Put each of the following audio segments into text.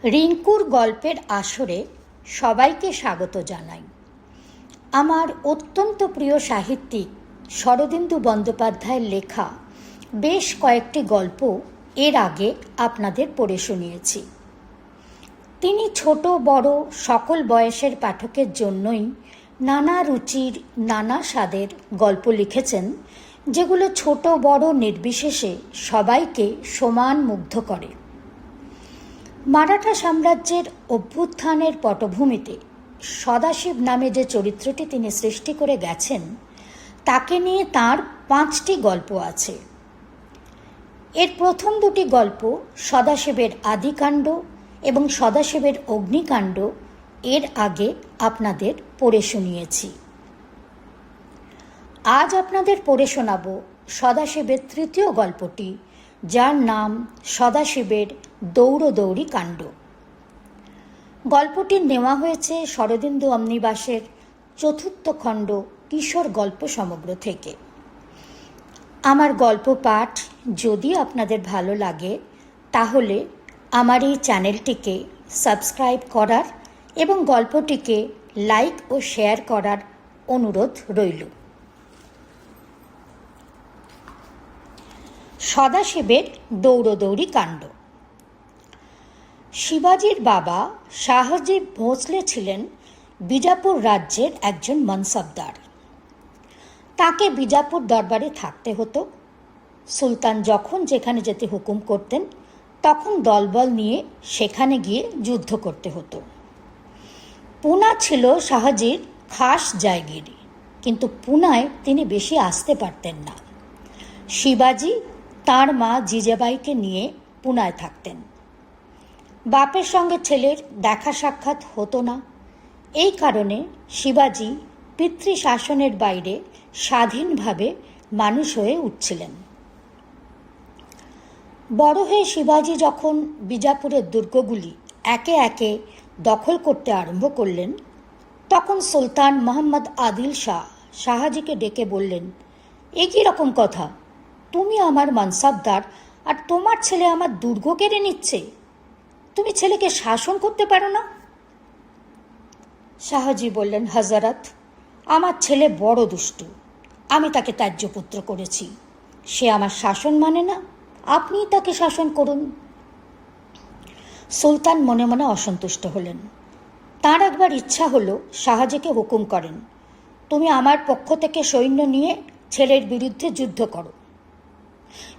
রিঙ্কুর গল্পের আসরে সবাইকে স্বাগত জানাই। আমার অত্যন্ত প্রিয় সাহিত্যিক শরদিন্দু বন্দ্যোপাধ্যায়ের লেখা বেশ কয়েকটি গল্প এর আগে আপনাদের পড়ে শুনিয়েছি। তিনি ছোট বড় সকল বয়সের পাঠকের জন্যই নানা রুচির নানা স্বাদের গল্প লিখেছেন, যেগুলো ছোট বড় নির্বিশেষে সবাইকে সমান মুগ্ধ করে। মারাঠা সাম্রাজ্যের অভ্যুত্থানের পটভূমিতে সদাশিব নামে যে চরিত্রটি তিনি সৃষ্টি করে গেছেন, তাকে নিয়ে তাঁর 5টি গল্প আছে। এর প্রথম দুটি গল্প সদাশিবের আদিকাণ্ড এবং সদাশিবের অগ্নিকাণ্ড এর আগে আপনাদের পড়ে শুনিয়েছি। আজ আপনাদের পড়ে শোনাব সদাশিবের তৃতীয় গল্পটি, যার নাম সদাশিবের দৌড়দৌড়ি কাণ্ড। গল্পটি নেওয়া হয়েছে শরদিন্দু অমনিবাসের চতুর্থ খণ্ড কিশোর গল্প সমগ্র থেকে। আমার গল্প পাঠ যদি আপনাদের ভালো লাগে, তাহলে আমার এই চ্যানেলটিকে সাবস্ক্রাইব করার এবং গল্পটিকে লাইক ও শেয়ার করার অনুরোধ রইল। সদাশিবের দৌড়দৌড়ি কাণ্ড। শিবাজির বাবা শাহজি ভোঁসলে ছিলেন বিজাপুর রাজ্যের একজন মনসবদার। তাকে বিজাপুর দরবারে থাকতে হতো। সুলতান যখন যেখানে যেতে হুকুম করতেন, তখন দলবল নিয়ে সেখানে গিয়ে যুদ্ধ করতে হতো। পুনা ছিল শাহজির খাস জায়গিরি, কিন্তু পুনায় তিনি বেশি আসতে পারতেন না। শিবাজি তাঁর মা জিজাবাইকে নিয়ে পুনায় থাকতেন। বাপের সঙ্গে ছেলের দেখা সাক্ষাৎ হতো না। এই কারণে শিবাজি পিতৃশাসনের বাইরে স্বাধীনভাবে মানুষ হয়ে উঠছিলেন। বড় হয়ে শিবাজি যখন বিজাপুরের দুর্গগুলি একে একে দখল করতে আরম্ভ করলেন, তখন সুলতান মোহাম্মদ আদিল শাহ শাহজিকে ডেকে বললেন, এ কী রকম কথা? তুমি আমার মানসাবদার, আর তোমার ছেলে আমার দুর্গ কেড়ে নিচ্ছে। তুমি ছেলেকে শাসন করতে পারো না? শাহজি বললেন, হজরত, আমার ছেলে বড় দুষ্টু। আমি তাকে ত্যায্যপুত্র করেছি। সে আমার শাসন মানে না। আপনিই তাকে শাসন করুন। সুলতান মনে মনে অসন্তুষ্ট হলেন। তাঁর একবার ইচ্ছা হলো শাহজিকে হুকুম করেন, তুমি আমার পক্ষ থেকে সৈন্য নিয়ে ছেলের বিরুদ্ধে যুদ্ধ করো।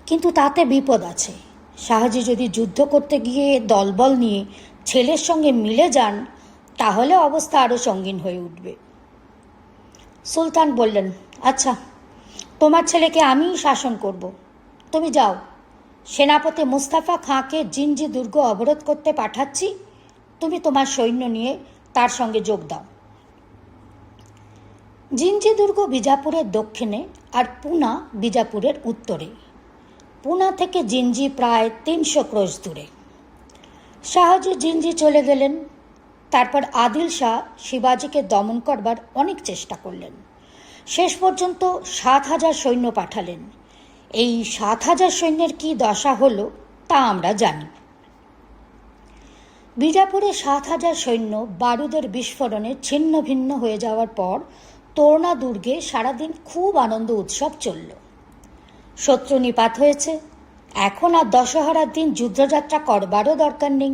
কিন্তু তাতে বিপদ আছে। শাহজি যদি যুদ্ধ করতে গিয়ে দলবল নিয়ে ছেলের সঙ্গে মিলে যান, তাহলে অবস্থা আরও সঙ্গীন হয়ে উঠবে। সুলতান বললেন, আচ্ছা, তোমার ছেলেকে আমিই শাসন করব। তুমি যাও, সেনাপতি মুস্তাফা খাঁকে জিঞ্জি দুর্গ অবরোধ করতে পাঠাচ্ছি। তুমি তোমার সৈন্য নিয়ে তার সঙ্গে যোগ দাও। জিঞ্জি দুর্গ বিজাপুরের দক্ষিণে আর পুনা বিজাপুরের উত্তরে। পুনা থেকে জিঞ্জি প্রায় 300 ক্রোশ দূরে। শাহজি জিঞ্জি চলে গেলেন। তারপর আদিল শাহ শিবাজিকে দমন করবার অনেক চেষ্টা করলেন। শেষ পর্যন্ত 7,000 সৈন্য পাঠালেন। এই 7,000 সৈন্যের কি দশা হলো তা আমরা জানি। বিজাপুরে 7,000 সৈন্য বারুদের বিস্ফোরণে ছিন্ন ভিন্ন হয়ে যাওয়ার পর তোরনা দুর্গে সারাদিন খুব আনন্দ উৎসব চলল। শত্রু নিপাত হয়েছে। এখন আর দশহরার দিন যুদ্ধযাত্রা করবারও দরকার নেই।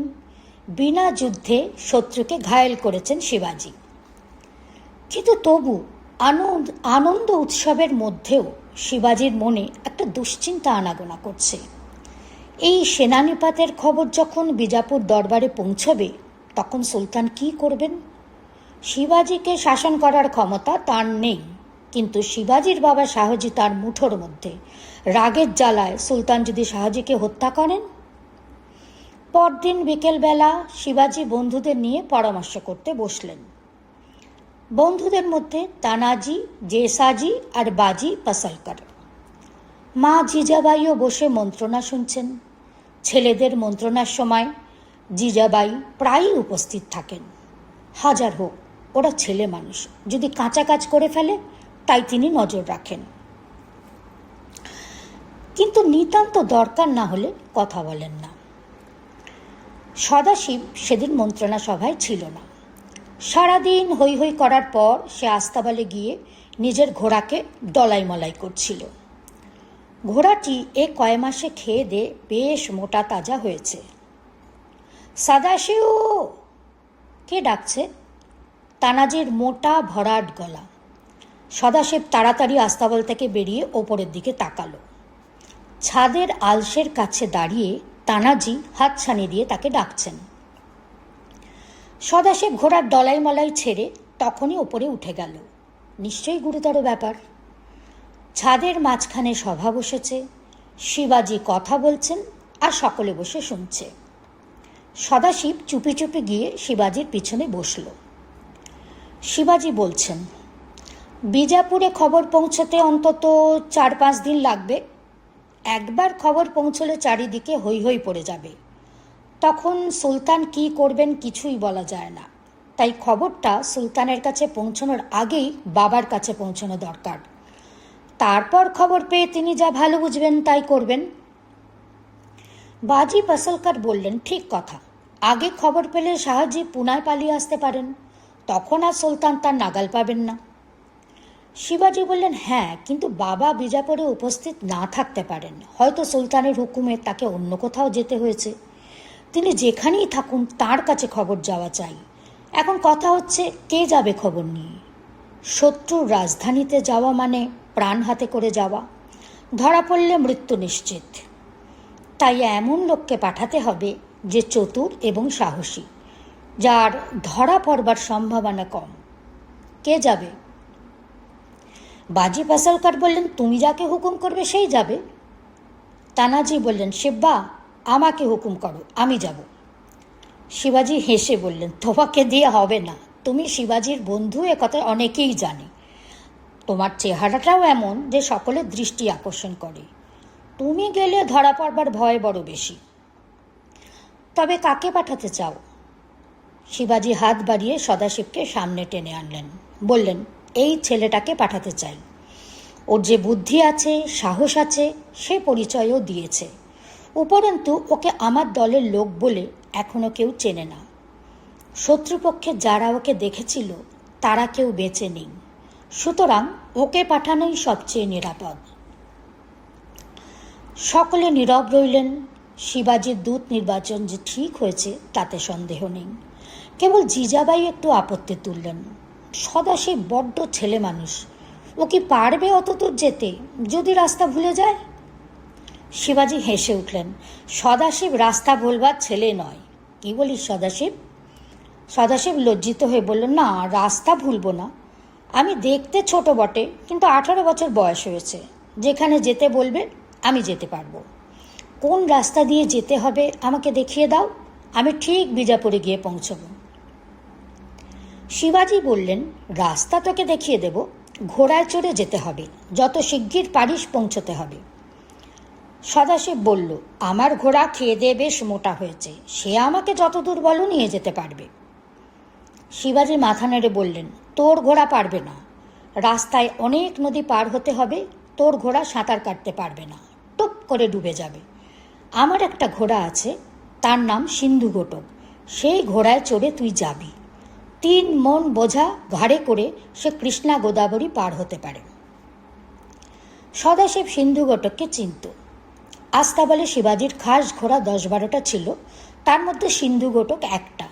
বিনা যুদ্ধে শত্রুকে ঘায়েল করেছেন শিবাজি। কিন্তু তবু আনন্দ উৎসবের মধ্যেও শিবাজির মনে একটা দুশ্চিন্তা আনাগোনা করছে। এই সেনানিপাতের খবর যখন বিজাপুর দরবারে পৌঁছবে, তখন সুলতান কি করবেন? শিবাজিকে শাসন করার ক্ষমতা তার নেই, কিন্তু শিবাজির বাবা শাহজি তার মুঠোর মধ্যে। রাগের জ্বালায় সুলতান যদি শাহজিকে হত্যা করেন? পরদিন বিকেলবেলা শিবাজি বন্ধুদের নিয়ে পরামর্শ করতে বসলেন। বন্ধুদের মধ্যে তানাজি, জেসাজি আর বাজি পাসলকর। মা জিজাবাইও বসে মন্ত্রণা শুনছেন। ছেলেদের মন্ত্রণার সময় জিজাবাই প্রায়ই উপস্থিত থাকেন। হাজার হোক, ওরা ছেলে মানুষ, যদি কাঁচা কাজ করে ফেলে তাই তিনি নজর রাখেন। কিন্তু নিতান্ত দরকার না হলে কথা বলেন না। সদাশিব সেদিন মন্ত্রণা সভায় ছিল না। সারাদিন হৈ হৈ করার পর সে আস্তাবলে গিয়ে নিজের ঘোড়াকে ডলাই মলাই করছিল। ঘোড়াটি কয় মাসে খেয়ে দিয়ে বেশ মোটা তাজা হয়েছে। সদাশিব, কে ডাকছে? তানাজির মোটা ভরাট গলা। সদাশিব তাড়াতাড়ি আস্তাবল থেকে বেরিয়ে ওপরের দিকে তাকালো। ছাদের আলসের কাছে দাঁড়িয়ে তানাজি হাতছানি দিয়ে তাকে ডাকছেন। সদাশিব ঘোড়ার ডলাই মলাই ছেড়ে তখনই ওপরে উঠে গেল। নিশ্চয়ই গুরুতর ব্যাপার। ছাদের মাঝখানে সভা বসেছে, শিবাজি কথা বলছেন আর সকলে বসে শুনছে। সদাশিব চুপি চুপি গিয়ে শিবাজির পিছনে বসল। শিবাজি বলছেন, বিজাপুরে খবর পৌঁছতে অন্তত 4-5 দিন লাগবে। একবার খবর পৌঁছলে চারিদিকে হৈ হৈ পড়ে যাবে। তখন সুলতান কি করবেন কিছুই বলা যায় না। তাই খবরটা সুলতানের কাছে পৌঁছানোর আগেই বাবার কাছে পৌঁছানো দরকার। তারপর খবর পেয়ে তিনি যা ভালো বুঝবেন তাই করবেন। বাজি পাসলকার বললেন, ঠিক কথা। আগে খবর পেলে শাহজি পুনায় পালিয়ে আসতে পারেন, তখন আর সুলতান তার নাগাল পাবেন না। শিবাজি বললেন, হ্যাঁ, কিন্তু বাবা বিজাপুরে উপস্থিত না থাকতে পারেন। হয়তো সুলতানের হুকুমে তাকে অন্য কোথাও যেতে হয়েছে। তিনি যেখানেই থাকুন তার কাছে খবর যাওয়া চাই। এখন কথা হচ্ছে কে যাবে খবর নিয়ে। শত্রুর রাজধানীতে যাওয়া মানে প্রাণ হাতে করে যাওয়া, ধরা পড়লে মৃত্যু নিশ্চিত। তাই এমন লোককে পাঠাতে হবে যে চতুর এবং সাহসী, যার ধরা পড়বার সম্ভাবনা কম। কে যাবে? বাজি পাসলকার বললেন, তুমি যাকে হুকুম করবে সেই যাবে। তানাজি বললেন, শিব্বা, আমাকে হুকুম করো, আমি যাব। শিবাজি হেসে বললেন, তোমাকে দিয়ে হবে না। তুমি শিবাজির বন্ধু, একথা অনেকেই জানে। তোমার চেহারাটাও এমন যে সকলের দৃষ্টি আকর্ষণ করে। তুমি গেলে ধরা পড়বার ভয় বড় বেশি। তবে কাকে পাঠাতে চাও? শিবাজি হাত বাড়িয়ে সদাশিবকে সামনে টেনে আনলেন। বললেন, এই ছেলেটাকে পাঠাতে চাই। ওর যে বুদ্ধি আছে, সাহস আছে, সে পরিচয়ও দিয়েছে। উপরন্তু ওকে আমার দলের লোক বলে এখনো কেউ চেনে না। শত্রুপক্ষে যারা ওকে দেখেছিল তারা কেউ বেঁচে নেই। সুতরাং ওকে পাঠানোই সবচেয়ে নিরাপদ। সকলে নীরব রইলেন। শিবাজির দূত নির্বাচন যে ঠিক হয়েছে তাতে সন্দেহ নেই। কেবল জিজাবাই একটু আপত্তি তুললেন। সদাশিব বড্ড ছেলে মানুষ, ও কি পারবে অত দূর যেতে যদি রাস্তা ভুলে যায়? শিবাজি হেসে উঠলেন, সদাশিব রাস্তা ভুলবার ছেলে নয়। কি বলিস সদাশিব? সদাশিব লজ্জিত হয়ে বলল, না, রাস্তা ভুলবো না। আমি দেখতে ছোট বটে, কিন্তু 18 বছর বয়স হয়েছে। যেখানে যেতে বলবে আমি যেতে পারবো। কোন রাস্তা দিয়ে যেতে হবে আমাকে দেখিয়ে দাও, আমি ঠিক বিজাপুরে গিয়ে পৌঁছব। শিবাজি বললেন, রাস্তা তোকে দেখিয়ে দেব, ঘোড়ায় চড়ে যেতে হবে, যত শিগগির পারিস পৌঁছতে হবে। সদাশিব বলল, আমার ঘোড়া খেয়ে দিয়ে বেশ মোটা হয়েছে, সে আমাকে যত দূর বলো নিয়ে যেতে পারবে। শিবাজি মাথা নেড়ে বললেন, তোর ঘোড়া পারবে না। রাস্তায় অনেক নদী পার হতে হবে, তোর ঘোড়া সাঁতার কাটতে পারবে না, টুপ করে ডুবে যাবে। আমার একটা ঘোড়া আছে, তার নাম সিন্ধু ঘটক। সেই ঘোড়ায় চড়ে তুই যাবি। 3 মণ বোঝা ঘাড়ে করে সে কৃষ্ণা গোদাবরী পার হতে পারে। সদাশিব সিন্ধু ঘটককে চিনত। আস্তাবলে শিবাজির খাস ঘোড়া 10-12টা ছিল, তার মধ্যে সিন্ধু ঘটক একটা।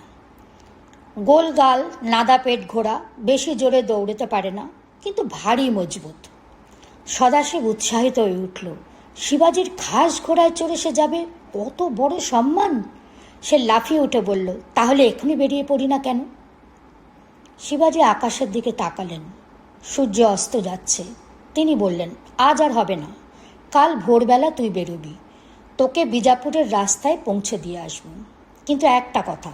গোলগাল নাদা পেট ঘোড়া, বেশি জোরে দৌড়তে পারে না, কিন্তু ভারী মজবুত। সদাশিব উৎসাহিত হয়ে উঠল। শিবাজির খাস ঘোড়ায় চড়ে সে যাবে, কত বড় সম্মান! সে লাফিয়ে উঠে বলল, তাহলে এখনই বেরিয়ে পড়ি না কেন? শিবাজি আকাশের দিকে তাকালেন। সূর্য অস্ত যাচ্ছে। তিনি বললেন, আজ আর হবে না, কাল ভোরবেলা তুই বেরোবি। তোকে বিজাপুরের রাস্তায় পৌঁছে দিয়ে আসব। কিন্তু একটা কথা,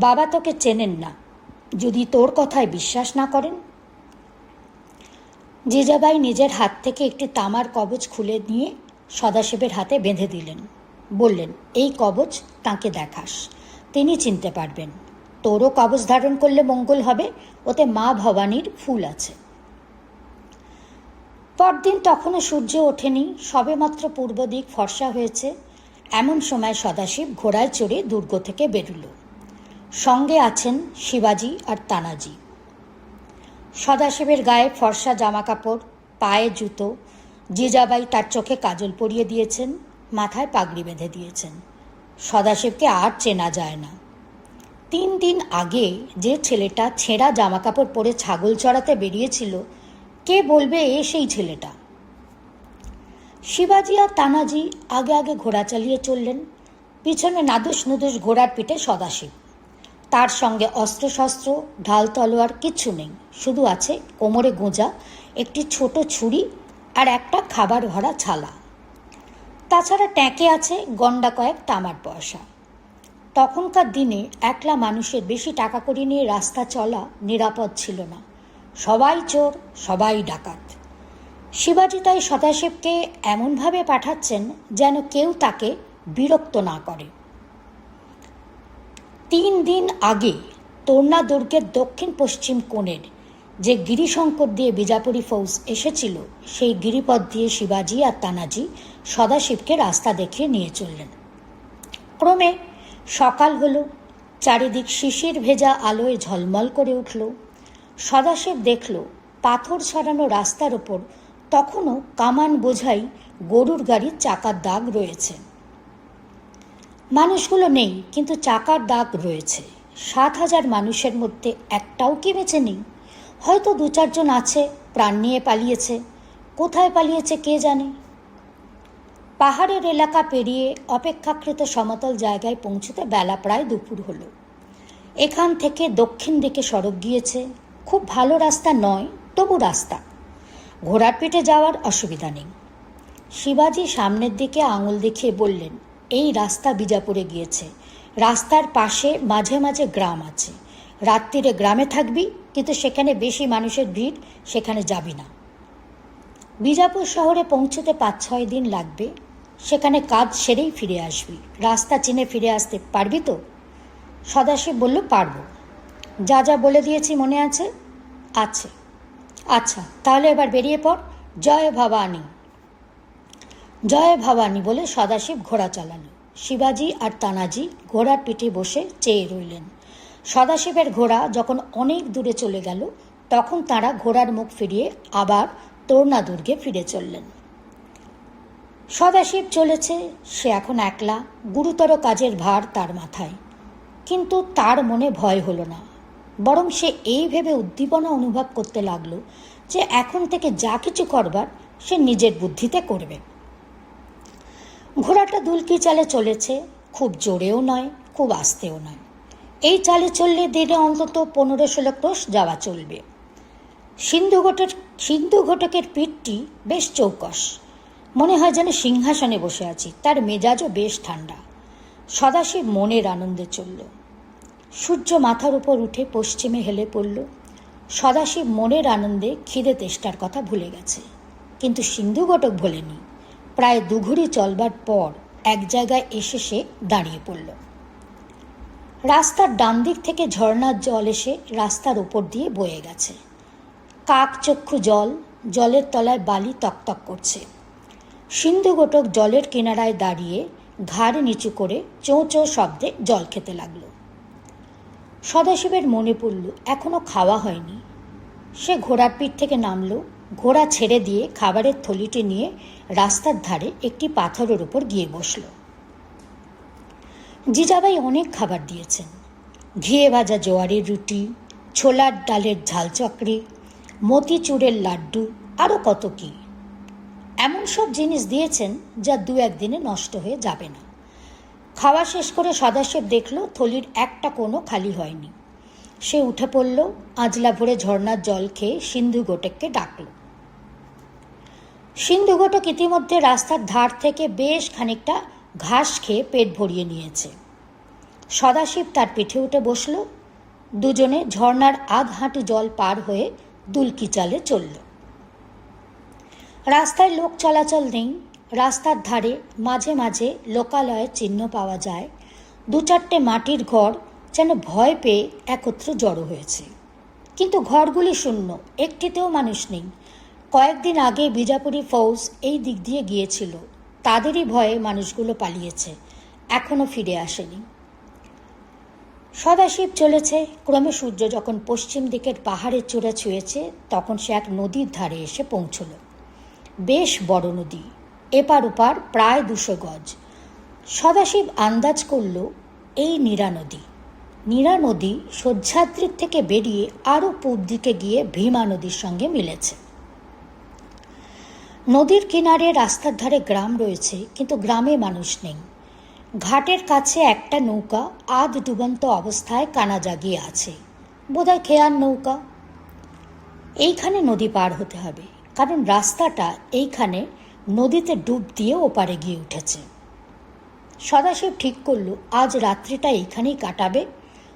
বাবা তোকে চেনেন না, যদি তোর কথায় বিশ্বাস না করেন। জিজাবাই নিজের হাত থেকে একটি তামার কবচ খুলে নিয়ে সদাশিবের হাতে বেঁধে দিলেন। বললেন, এই কবচ তাঁকে দেখাস, তিনি চিনতে পারবেন। তোরও কবচ ধারণ করলে মঙ্গল হবে, ওতে মা ভবানীর ফুল আছে। পরদিন তখনও সূর্য ওঠেনি, সবেমাত্র পূর্ব দিক ফর্সা হয়েছে। এমন সময় সদাশিব ঘোড়ায় চড়ে দুর্গ থেকে বেরুল। সঙ্গে আছেন শিবাজি আর তানাজি। সদাশিবের গায়ে ফর্সা জামাকাপড়, পায়ে জুতো, জিজাবাই তার চোখে কাজল পরিয়ে দিয়েছেন, মাথায় পাগড়ি বেঁধে দিয়েছেন। সদাশিবকে আর চেনা যায় না। 3 দিন আগে যে ছেলেটা ছেঁড়া জামাকাপড় পরে ছাগল চড়াতে বেরিয়েছিল, কে বলবে এ সেই ছেলেটা? শিবাজি আর তানাজি আগে আগে ঘোড়া চালিয়ে চললেন। পিছনে নাদুস নুদুস ঘোড়ার পিঠে সদাশিব। তার সঙ্গে অস্ত্রশস্ত্র, ঢাল তলোয়ার কিচ্ছু নেই, শুধু আছে কোমরে গোঁজা একটি ছোট ছুরি আর একটা খাবার ভরা ছালা। তাছাড়া ট্যাঁকে আছে গন্ডা কয়েক তামার পয়সা। তখনকার দিনে একলা মানুষের বেশি টাকা কড়ি নিয়ে রাস্তা চলা নিরাপদ ছিল না। সবাই চোর, সবাই ডাকাত। শিবাজি তাই সদাশিবকে এমনভাবে পাঠাচ্ছেন যেন কেউ তাকে বিরক্ত না করে। 3 দিন আগে তোরনা দুর্গের দক্ষিণ পশ্চিম কোণের যে গিরিশঙ্কর দিয়ে বিজাপুরি ফৌজ এসেছিল, সেই গিরিপথ দিয়ে শিবাজি আর তানাজি সদাশিবকে রাস্তা দেখিয়ে নিয়ে চললেন। ক্রমে সকাল হলো, চারিদিক শিশির ভেজা আলোয় ঝলমল করে উঠল। সদাশিব দেখল পাথর ছড়ানো রাস্তার ওপর তখনও কামান বোঝাই গরুর গাড়ির চাকার দাগ রয়েছে। মানুষগুলো নেই, কিন্তু চাকার দাগ রয়েছে। 7,000 মানুষের মধ্যে একটাও কি বেঁচে নেই? হয়তো 2-4 জন আছে, প্রাণ নিয়ে পালিয়েছে। কোথায় পালিয়েছে কে জানে। পাহাড়ের এলাকা পেরিয়ে অপেক্ষাকৃত সমতল জায়গায় পৌঁছতে বেলা প্রায় দুপুর হলো। এখান থেকে দক্ষিণ দিকে সড়ক গিয়েছে। খুব ভালো রাস্তা নয়, তবু রাস্তা। ঘোড়ার পিঠে যাওয়ার অসুবিধা নেই। শিবাজি সামনের দিকে আঙুল দেখিয়ে বললেন, এই রাস্তা বিজাপুরে গিয়েছে। রাস্তার পাশে মাঝে মাঝে গ্রাম আছে। রাত্রিরে গ্রামে থাকবি, কিন্তু সেখানে বেশি মানুষের ভিড়, সেখানে যাবি না। বিজাপুর শহরে পৌঁছতে 5-6 দিন লাগবে। সেখানে কাজ সেরেই ফিরে আসবি। রাস্তা চিনে ফিরে আসতে পারবি তো? সদাশিব বলল, পারব। যা যা বলে দিয়েছি মনে আছে? আছে। আচ্ছা, তাহলে এবার বেরিয়ে পড়। জয় ভবানী। জয় ভবানী বলে সদাশিব ঘোড়া চালালো। শিবাজি আর তানাজি ঘোড়ার পিঠে বসে চেয়ে রইলেন। সদাশিবের ঘোড়া যখন অনেক দূরে চলে গেল, তখন তাঁরা ঘোড়ার মুখ ফিরিয়ে আবার তোরনা দুর্গে ফিরে চললেন। সদাশিব চলেছে, সে এখন একলা। গুরুতর কাজের ভার তার মাথায়। কিন্তু তার মনে ভয় হলো না, বরং সে এই ভেবে উদ্দীপনা অনুভব করতে লাগলো যে এখন থেকে যা কিছু করবার সে নিজের বুদ্ধিতে করবে। ঘোড়াটা দুলকি চালে চলেছে, খুব জোরেও নয়, খুব আস্তেও নয়। এই চালে চললে দিনে অন্তত 15-16 ক্রোশ যাওয়া চলবে। সিন্ধু ঘটকের পিঠটি বেশ চৌকস, মনে হয় যেন সিংহাসনে বসে আছি। তার মেজাজও বেশ ঠান্ডা। সদাশিব মনের আনন্দে চলল। সূর্য মাথার উপর উঠে পশ্চিমে হেলে পড়ল। সদাশিব মনের আনন্দে খিদে তেষ্টার কথা ভুলে গেছে, কিন্তু সিন্ধু ঘটক ভোলেনি। প্রায় 2 ঘুড়ি চলবার পর এক জায়গায় এসে সে দাঁড়িয়ে পড়ল। রাস্তার ডান দিক থেকে ঝর্ণার জল এসে রাস্তার ওপর দিয়ে বয়ে গেছে। কাকচক্ষু জল, জলের তলায় বালি তকতক করছে। সিন্ধু ঘটক জলের কিনারায় দাঁড়িয়ে ঘাড় নিচু করে চোঁ চোঁ শব্দে জল খেতে লাগল। সদাশিবের মনে পড়ল এখনো খাওয়া হয়নি। সে ঘোড়ার পিঠ থেকে নামল, ঘোড়া ছেড়ে দিয়ে খাবারের থলিটি নিয়ে রাস্তার ধারে একটি পাথরের উপর গিয়ে বসল। জিজাবাই অনেক খাবার দিয়েছেন। ঘিয়ে ভাজা জোয়ারের রুটি, ছোলার ডালের ঝাল চকরি, মতিচুরের লাড্ডু, আরও কত কি। এমন সব জিনিস দিয়েছেন যা 2-1 দিনে নষ্ট হয়ে যাবে না। খাওয়া শেষ করে সদাশিব দেখল থলির একটা কোনো খালি হয়নি। সে উঠে পড়ল, আঁজলা ভরে ঝর্ণার জল খেয়ে সিন্ধু ঘটককে ডাকল। সিন্ধু ঘটক ইতিমধ্যে রাস্তার ধার থেকে বেশ খানিকটা ঘাস খেয়ে পেট ভরিয়ে নিয়েছে। সদাশিব তার পিঠে উঠে বসল। দুজনে ঝর্ণার আধ হাঁটু জল পার হয়ে দুলকি চালে চলল। রাস্তায় লোক চলাচল নেই। রাস্তার ধারে মাঝে মাঝে লোকালয়ের চিহ্ন পাওয়া যায়। 2-4টে মাটির ঘর যেন ভয় পেয়ে একত্র জড়ো হয়েছে, কিন্তু ঘরগুলি শূন্য, একটিতেও মানুষ নেই। কয়েকদিন আগে বিজাপুরি ফৌজ এই দিক দিয়ে গিয়েছিল, তাদেরই ভয়ে মানুষগুলো পালিয়েছে, এখনো ফিরে আসেনি। সদাশিব চলেছে। ক্রমে সূর্য যখন পশ্চিম দিকের পাহাড়ের চূড়া ছুঁয়েছে, তখন সে এক নদীর ধারে এসে পৌঁছল। বেশ বড় নদী, এপার ওপার প্রায় 200 গজ। সদাশিব আন্দাজ করল এই নীরা নদী। নীরা নদী সহ্যাদ্রির থেকে বেরিয়ে আরও পূব দিকে গিয়ে ভীমা নদীর সঙ্গে মিলেছে। নদীর কিনারে রাস্তার ধারে গ্রাম রয়েছে, কিন্তু গ্রামে মানুষ নেই। ঘাটের কাছে একটা নৌকা আধ ডুবন্ত অবস্থায় কানা জাগিয়ে আছে, বোধহয় খেয়ার নৌকা। এইখানে নদী পার হতে হবে, কারণ রাস্তাটা এইখানে নদীতে ডুব দিয়ে ওপারে গিয়ে উঠেছে। সদাশিব ঠিক করল আজ রাত্রিটা এইখানেই কাটাবে।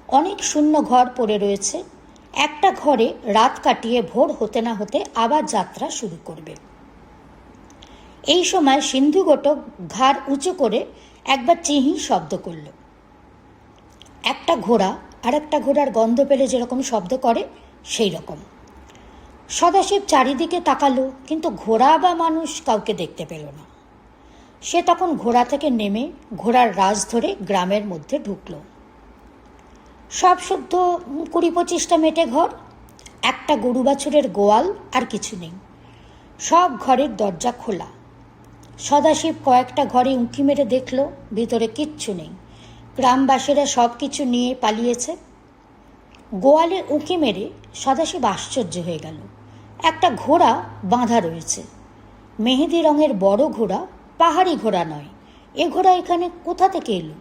অনেক শূন্য ঘর পড়ে রয়েছে, একটা ঘরে রাত কাটিয়ে ভোর হতে না হতে আবার যাত্রা শুরু করবে। এই সময় সিন্ধুঘটক ঘাড় উঁচু করে একবার চিহি শব্দ করল। একটা ঘোড়া আর একটা ঘোড়ার গন্ধ পেলে যেরকম শব্দ করে সেই রকম। সদাশিব চারিদিকে তাকালো, কিন্তু ঘোড়া বা মানুষ কাউকে দেখতে পেল না। সে তখন ঘোড়া থেকে নেমে ঘোড়ার রাশ ধরে গ্রামের মধ্যে ঢুকল। সব শুদ্ধ 20-25টা মেটে ঘর, একটা গরু বাছুরের গোয়াল, আর কিছু নেই। সব ঘরের দরজা খোলা। সদাশিব কয়েকটা ঘরে উঁকি মেরে দেখল, ভিতরে কিচ্ছু নেই। গ্রামবাসীরা সব কিছু নিয়ে পালিয়েছে। গোয়ালে উঁকি মেরে সদাশিব আশ্চর্য হয়ে গেল। একটা ঘোড়া বাঁধা রয়েছে, মেহেদি রঙের বড় ঘোড়া, পাহাড়ি ঘোড়া নয়। এ ঘোড়া এখানে কোথা থেকে এলো?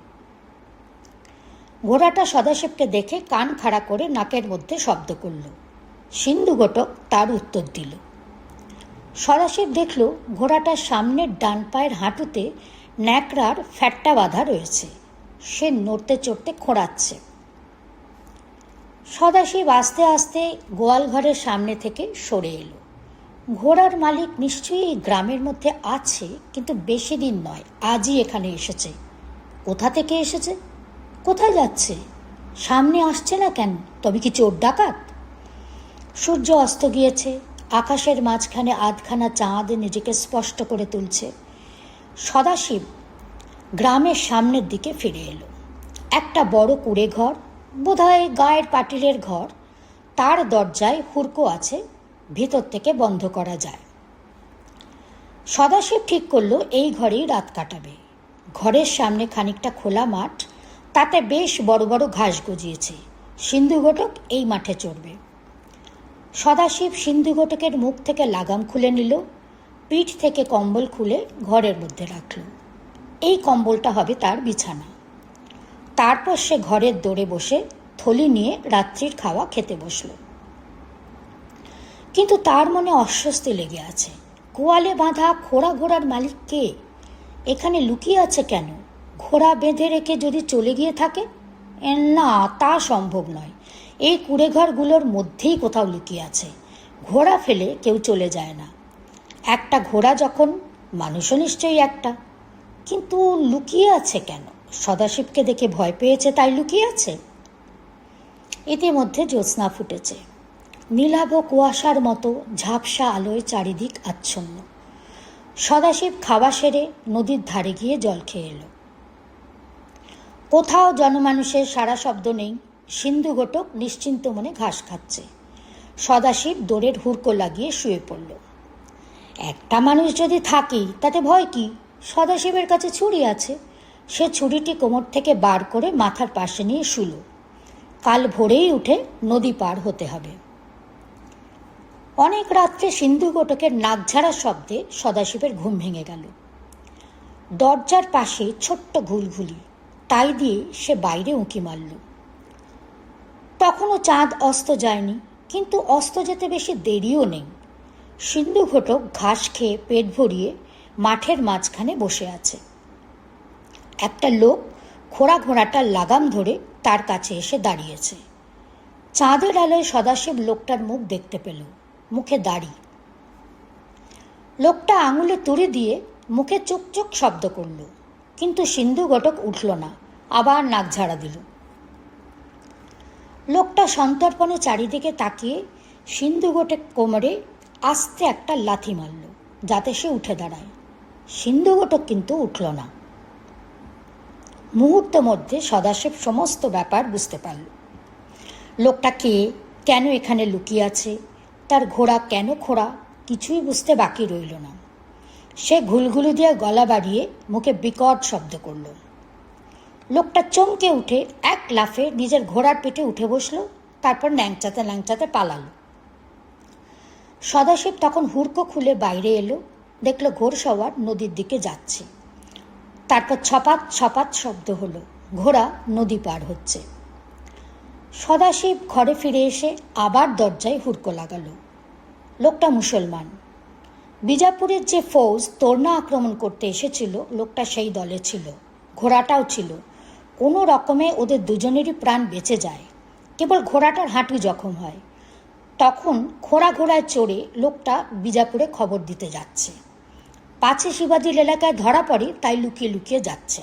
ঘোড়াটা সদাশিবকে দেখে কান খাড়া করে নাকের মধ্যে শব্দ করল। সিন্ধুঘটক তার উত্তর দিল। সদাশিব দেখল ঘোড়াটার সামনের ডান পায়ের হাঁটুতে ন্যাকড়ার ফ্যাট্টা বাঁধা রয়েছে। সে নড়তে চড়তে খোঁড়াচ্ছে। সদাশিব আস্তে আস্তে গোয়াল ঘরের সামনে থেকে সরে এলো। ঘোড়ার মালিক নিশ্চয়ই এই গ্রামের মধ্যে আছে, কিন্তু বেশি দিন নয়, আজই এখানে এসেছে। কোথা থেকে এসেছে? কোথায় যাচ্ছে? সামনে আসছে না কেন? তবে কি চোর ডাকাত? সূর্য অস্ত গিয়েছে, আকাশের মাঝখানে আধখানা চাঁদ নিজেকে স্পষ্ট করে তুলছে। সদাশিব গ্রামের সামনের দিকে ফিরে এলো। একটা বড় কুঁড়ে ঘর, বোধহয় গায়ের পাটিলের ঘর। তার দরজায় হুড়কো আছে, ভিতর থেকে বন্ধ করা যায়। সদাশিব ঠিক করলো এই ঘরেই রাত কাটাবে। ঘরের সামনে খানিকটা খোলা মাঠ, তাতে বেশ বড় বড় ঘাস গজিয়েছে। সিন্ধুঘটক এই মাঠে চড়বে। সদাশিব সিন্ধুঘটকের মুখ থেকে লাগাম খুলে নিল, পিঠ থেকে কম্বল খুলে ঘরের মধ্যে রাখল। এই কম্বলটা হবে তার বিছানা। তারপর সে ঘরের দোরে বসে থলি নিয়ে রাত্রির খাওয়া খেতে বসল। কিন্তু তার মনে অস্বস্তি লেগে আছে। গোয়ালে বাঁধা খোড়া ঘোড়ার মালিক কে? এখানে লুকিয়ে আছে কেন? ঘোড়া বেঁধে রেখে যদি চলে গিয়ে থাকে? না, তা সম্ভব নয়। এই কুঁড়েঘরগুলোর মধ্যেই কোথাও লুকিয়ে আছে। ঘোড়া ফেলে কেউ চলে যায় না। একটা ঘোড়া যখন, মানুষও নিশ্চয়ই একটা। কিন্তু লুকিয়ে আছে কেন? সদাশিবকে দেখে ভয় পেয়েছে তাই লুকিয়ে আছে? ইতিমধ্যে জ্যোৎস্না ফুটেছে। নীলাভ কুয়াশার মতো ঝাপসা আলোয় চারিদিক আচ্ছন্ন। সদাশিব খাওয়া সেরে নদীর ধারে গিয়ে জল খেয়ে এলো। কোথাও জনমানুষের সারা শব্দ নেই। সিন্ধুঘটক নিশ্চিন্ত মনে ঘাস খাচ্ছে। সদাশিব দোরের হুড়কো লাগিয়ে শুয়ে পড়ল। একটা মানুষ যদি থাকি তাতে ভয় কি? সদাশিবের কাছে ছুরি আছে। সে ছুরিটি কোমর থেকে বার করে মাথার পাশে নিয়ে শুল। কাল ভোরেই উঠে নদী পার হতে হবে। অনেক রাত্রে সিন্ধুঘটকের নাকঝাড়ার শব্দে সদাশিবের ঘুম ভেঙে গেল। দরজার পাশে ছোট্ট ঘুলঘুলি, তাই দিয়ে সে বাইরে উঁকি মারল। তখনও চাঁদ অস্ত যায়নি, কিন্তু অস্ত যেতে বেশি দেরিও নেই। সিন্ধুঘটক ঘাস খেয়ে পেট ভরিয়ে মাঠের মাঝখানে বসে আছে। একটা লোক খোড়া ঘোড়াটার লাগাম ধরে তার কাছে এসে দাঁড়িয়েছে। চাঁদের আলোয় সদাশিব লোকটার মুখ দেখতে পেল। মুখে দাড়ি। লোকটা আঙুলে তুড়ি দিয়ে মুখে চুক চুক শব্দ করল, কিন্তু সিন্ধুঘটক উঠল না, আবার নাক ঝাড়া দিল। লোকটা সন্তর্পণে চারিদিকে তাকিয়ে সিন্ধুঘটক কোমরে আস্তে একটা লাথি মারল, যাতে সে উঠে দাঁড়ায়। সিন্ধুঘটক কিন্তু উঠল না। মুহূর্ত মধ্যে সদাশিব সমস্ত ব্যাপার বুঝতে পারল। লোকটা কে, কেন এখানে লুকিয়ে আছে, তার ঘোড়া কেন খোঁড়া, কিছুই বুঝতে বাকি রইল না। সে ঘুলঘুলি দিয়ে গলা বাড়িয়ে মুখে বিকট শব্দ করল। লোকটা চমকে উঠে এক লাফে নিজের ঘোড়ার পেটে উঠে বসলো, তারপর ল্যাংচাতে ল্যাংচাতে পালালো। সদাশিব তখন হুড়কো খুলে বাইরে এলো, দেখলো ঘোড়সওয়ার নদীর দিকে যাচ্ছে। তারপর ছপাত ছপাত শব্দ হলো, ঘোড়া নদী পার হচ্ছে। সদাশিব ঘরে ফিরে এসে আবার দরজায় হুড়কো লাগালো। লোকটা মুসলমান। বিজাপুরের যে ফৌজ তোরনা আক্রমণ করতে এসেছিল, লোকটা সেই দলে ছিল, ঘোড়াটাও ছিল। কোনো রকমে ওদের দুজনেরই প্রাণ বেঁচে যায়, কেবল ঘোড়াটার হাঁটু জখম হয়। তখন ঘোড়ায় চড়ে লোকটা বিজাপুরে খবর দিতে যাচ্ছে। পাছে শিবাজির এলাকায় ধরা পড়ে, তাই লুকিয়ে লুকিয়ে যাচ্ছে।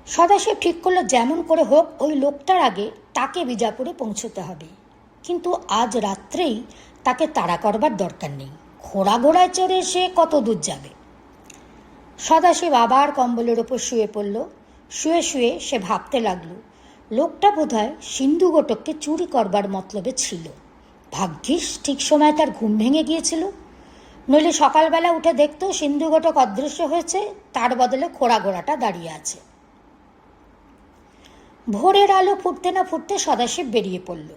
সদাশিব ঠিক করলো যেমন করে হোক ওই লোকটার আগে তাকে বিজাপুরে পৌঁছতে হবে। কিন্তু আজ রাত্রেই তাকে তাড়া করবার দরকার নেই, ঘোড়ায় চড়ে সে কত দূর যাবে। সদাশিব আবার কম্বলের ওপর শুয়ে পড়ল। শুয়ে শুয়ে সে ভাবতে লাগলো, লোকটা বোধহয় সিন্ধুঘটককে চুরি করবার মতলবে ছিল। ভাগ্যিস ঠিক সময় তার ঘুম ভেঙে গিয়েছিল, নইলে সকালবেলা উঠে দেখতো সিন্ধুঘটক অদৃশ্য হয়েছে, তার বদলে ঘোড়াটা দাঁড়িয়ে আছে। ভোরের আলো ফুটতে না ফুটতে সদাশিব বেরিয়ে পড়ল।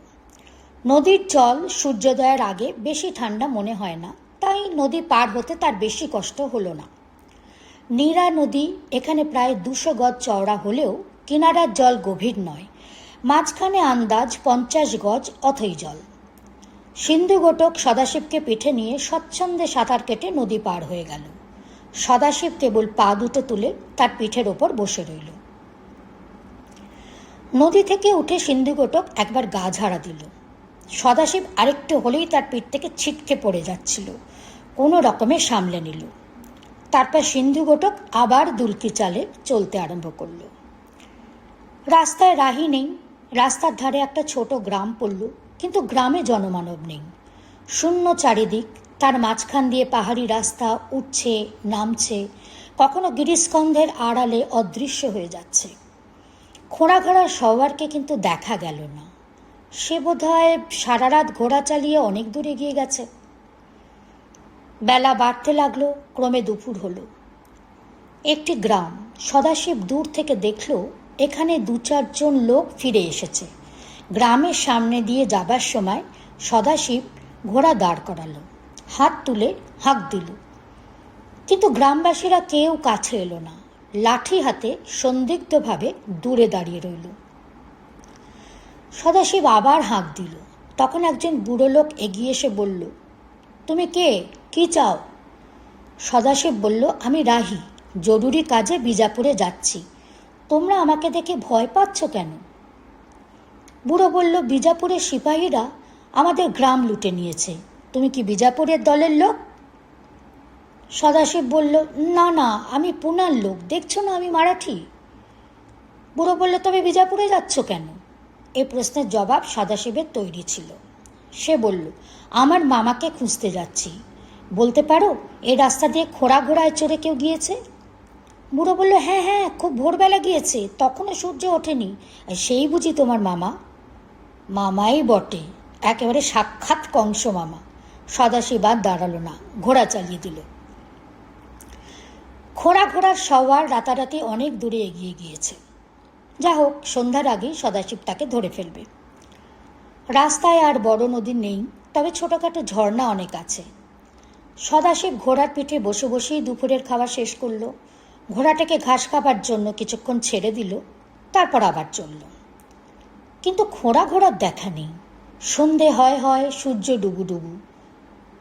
নদীর জল সূর্যোদয়ের আগে বেশি ঠান্ডা মনে হয় না, তাই নদী পার হতে তার বেশি কষ্ট হলো না। নীরা নদী এখানে প্রায় 200 গজ চওড়া হলেও কিনারার জল গভীর নয়, মাঝখানে আন্দাজ 50 গজ অথই জল। সিন্ধুঘটক সদাশিবকে পিঠে নিয়ে স্বচ্ছন্দে সাঁতার কেটে নদী পার হয়ে গেল। সদাশিব কেবল পা দুটো তুলে তার পিঠের ওপর বসে রইল। নদী থেকে উঠে সিন্ধুঘটক একবার গা ঝাড়া দিল। সদাশিব আরেকটু হলেই তার পিঠ থেকে ছিটকে পড়ে যাচ্ছিল, কোনো রকমে সামলে নিল। তারপর সিন্ধুঘটক আবার দুলকি চালে চলতে আরম্ভ করল। রাস্তায় রাহি নেই, রাস্তার ধারে একটা ছোট গ্রাম পড়ল, কিন্তু গ্রামে জনমানব নেই, শূন্য চারিদিক। তার মাঝখান দিয়ে পাহাড়ি রাস্তা উঠছে নামছে, কখনো গিরিস্কন্ধের আড়ালে অদৃশ্য হয়ে যাচ্ছে। ঘোড়ার সওয়ারকে কিন্তু দেখা গেল না, সে বোধহয় সারা রাত ঘোড়া চালিয়ে অনেক দূর এগিয়ে গেছে। বেলা বাড়তে লাগলো, ক্রমে দুপুর হলো। একটি গ্রাম। সদাশিব দূর থেকে দেখল এখানে 2-4 জন লোক ফিরে এসেছে। গ্রামের সামনে দিয়ে যাবার সময় সদাশিব ঘোড়া দাঁড় করালো, হাত তুলে হাঁক দিল, কিন্তু গ্রামবাসীরা কেউ কাছে এলো না। লাঠি হাতে সন্দিগ্ধভাবে দূরে দাঁড়িয়ে রইল। সদাশিব আবার হাঁক দিল। তখন একজন বুড়ো লোক এগিয়ে এসে বলল, তুমি কে, কি চাও? সদাশিব বলল, আমি রাহি, জরুরি কাজে বিজাপুরে যাচ্ছি। তোমরা আমাকে দেখে ভয় পাচ্ছ কেন? বুড়ো বলল, বিজাপুরের সিপাহীরা আমাদের গ্রাম লুটে নিয়েছে। তুমি কি বিজাপুরের দলের লোক? সদাশিব বলল, না না, আমি পুনার লোক, দেখছো না আমি মারাঠি। বুড়ো বলল, তবে বিজাপুরে যাচ্ছ কেন? এই প্রশ্নের জবাব সদাশিবের তৈরি ছিল। সে বলল, আমার মামাকে খুঁজতে যাচ্ছি। বলতে পারো এই রাস্তা দিয়ে ঘোড়ায় চড়ে কেউ গিয়েছে? বুড়ো বলল, হ্যাঁ হ্যাঁ, খুব ভোরবেলা গিয়েছে, তখনও সূর্য ওঠেনি। সেই বুঝি তোমার মামা? মামাই বটে, একেবারে সাক্ষাৎ কংস মামা। সদাশিব আর দাঁড়ালো না, ঘোড়া চালিয়ে দিল। ঘোড়ার সওয়ার রাতারাতি অনেক দূরে এগিয়ে গিয়েছে। যা হোক, সন্ধ্যার আগেই সদাশিব তাকে ধরে ফেলবে। রাস্তায় আর বড় নদী নেই, তবে ছোটোখাটো ঝর্ণা অনেক আছে। সদাশিব ঘোড়ার পিঠে বসে বসেই দুপুরের খাওয়া শেষ করল। ঘোড়াটাকে ঘাস খাবার জন্য কিছুক্ষণ ছেড়ে দিল, তারপর আবার চলল। কিন্তু ঘোড়ার দেখা নেই। সন্ধে হয়, সূর্য ডুবু।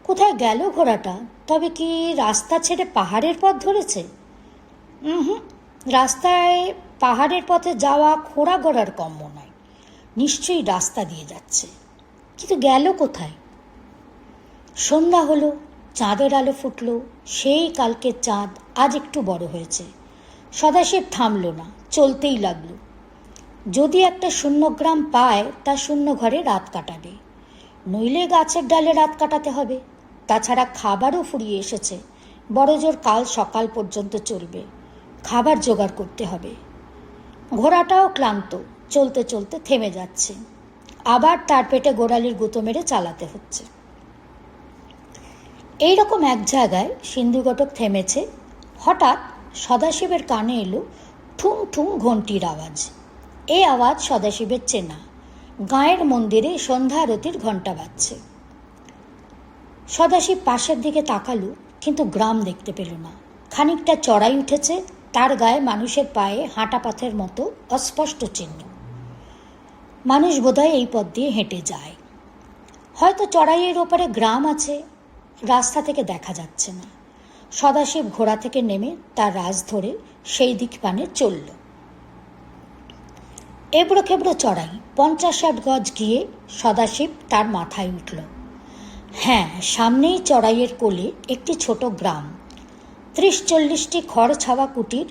কোথায় গেল ঘোড়াটা? তবে কি রাস্তা ছেড়ে পাহাড়ের পথ ধরেছে? রাস্তায় পাহাড়ের পথে যাওয়া ঘোড়ার কম্য নয়, নিশ্চয়ই রাস্তা দিয়ে যাচ্ছে। কিন্তু গেল কোথায়? সন্ধ্যা হলো, চাঁদের আলো ফুটল। সেই কালকের চাঁদ আজ একটু বড় হয়েছে। সদাশিব থামল না, চলতেই লাগলো। যদি একটা শূন্য গ্রাম পায়, তা শূন্য ঘরে রাত কাটাবে, নইলে গাছের ডালে রাত কাটাতে হবে। তাছাড়া খাবারও ফুরিয়ে এসেছে, বড়জোর কাল সকাল পর্যন্ত চলবে, খাবার জোগাড় করতে হবে। ঘোড়াটাও ক্লান্ত, চলতে চলতে থেমে যাচ্ছে, আবার তার পেটে গোড়ালির গুঁতো মেরে চালাতে হচ্ছে। এইরকম এক জায়গায় সিন্ধুঘটক থেমেছে। হঠাৎ সদাশিবের কানে এলো ঠুং ঠুং ঘণ্টির আওয়াজ। এই আওয়াজ সদাশিবের চেনা, গাঁয়ের মন্দিরে সন্ধ্যা আরতির ঘণ্টা বাজছে। সদাশিব পাশের দিকে তাকালো, কিন্তু গ্রাম দেখতে পেল না। খানিকটা চড়াই উঠেছে, তার গায়ে মানুষের পায়ে হাঁটা পাথের মতো অস্পষ্ট চিহ্ন। মানুষ বোধহয় এই পথ দিয়ে হেঁটে যায়। হয়তো চড়াইয়ের ওপারে গ্রাম আছে, রাস্তা থেকে দেখা যাচ্ছে না। সদাশিব ঘোড়া থেকে নেমে তার রাজ ধরে সেই দিক পানে চলল। এবড়ো খেবড়ো চড়াই, 50-60 গজ গিয়ে সদাশিব তার মাথায় উঠল। হ্যাঁ, সামনেই চড়াইয়ের কোলে একটি ছোট গ্রাম। 30-40টি খড় ছাওয়া কুটির,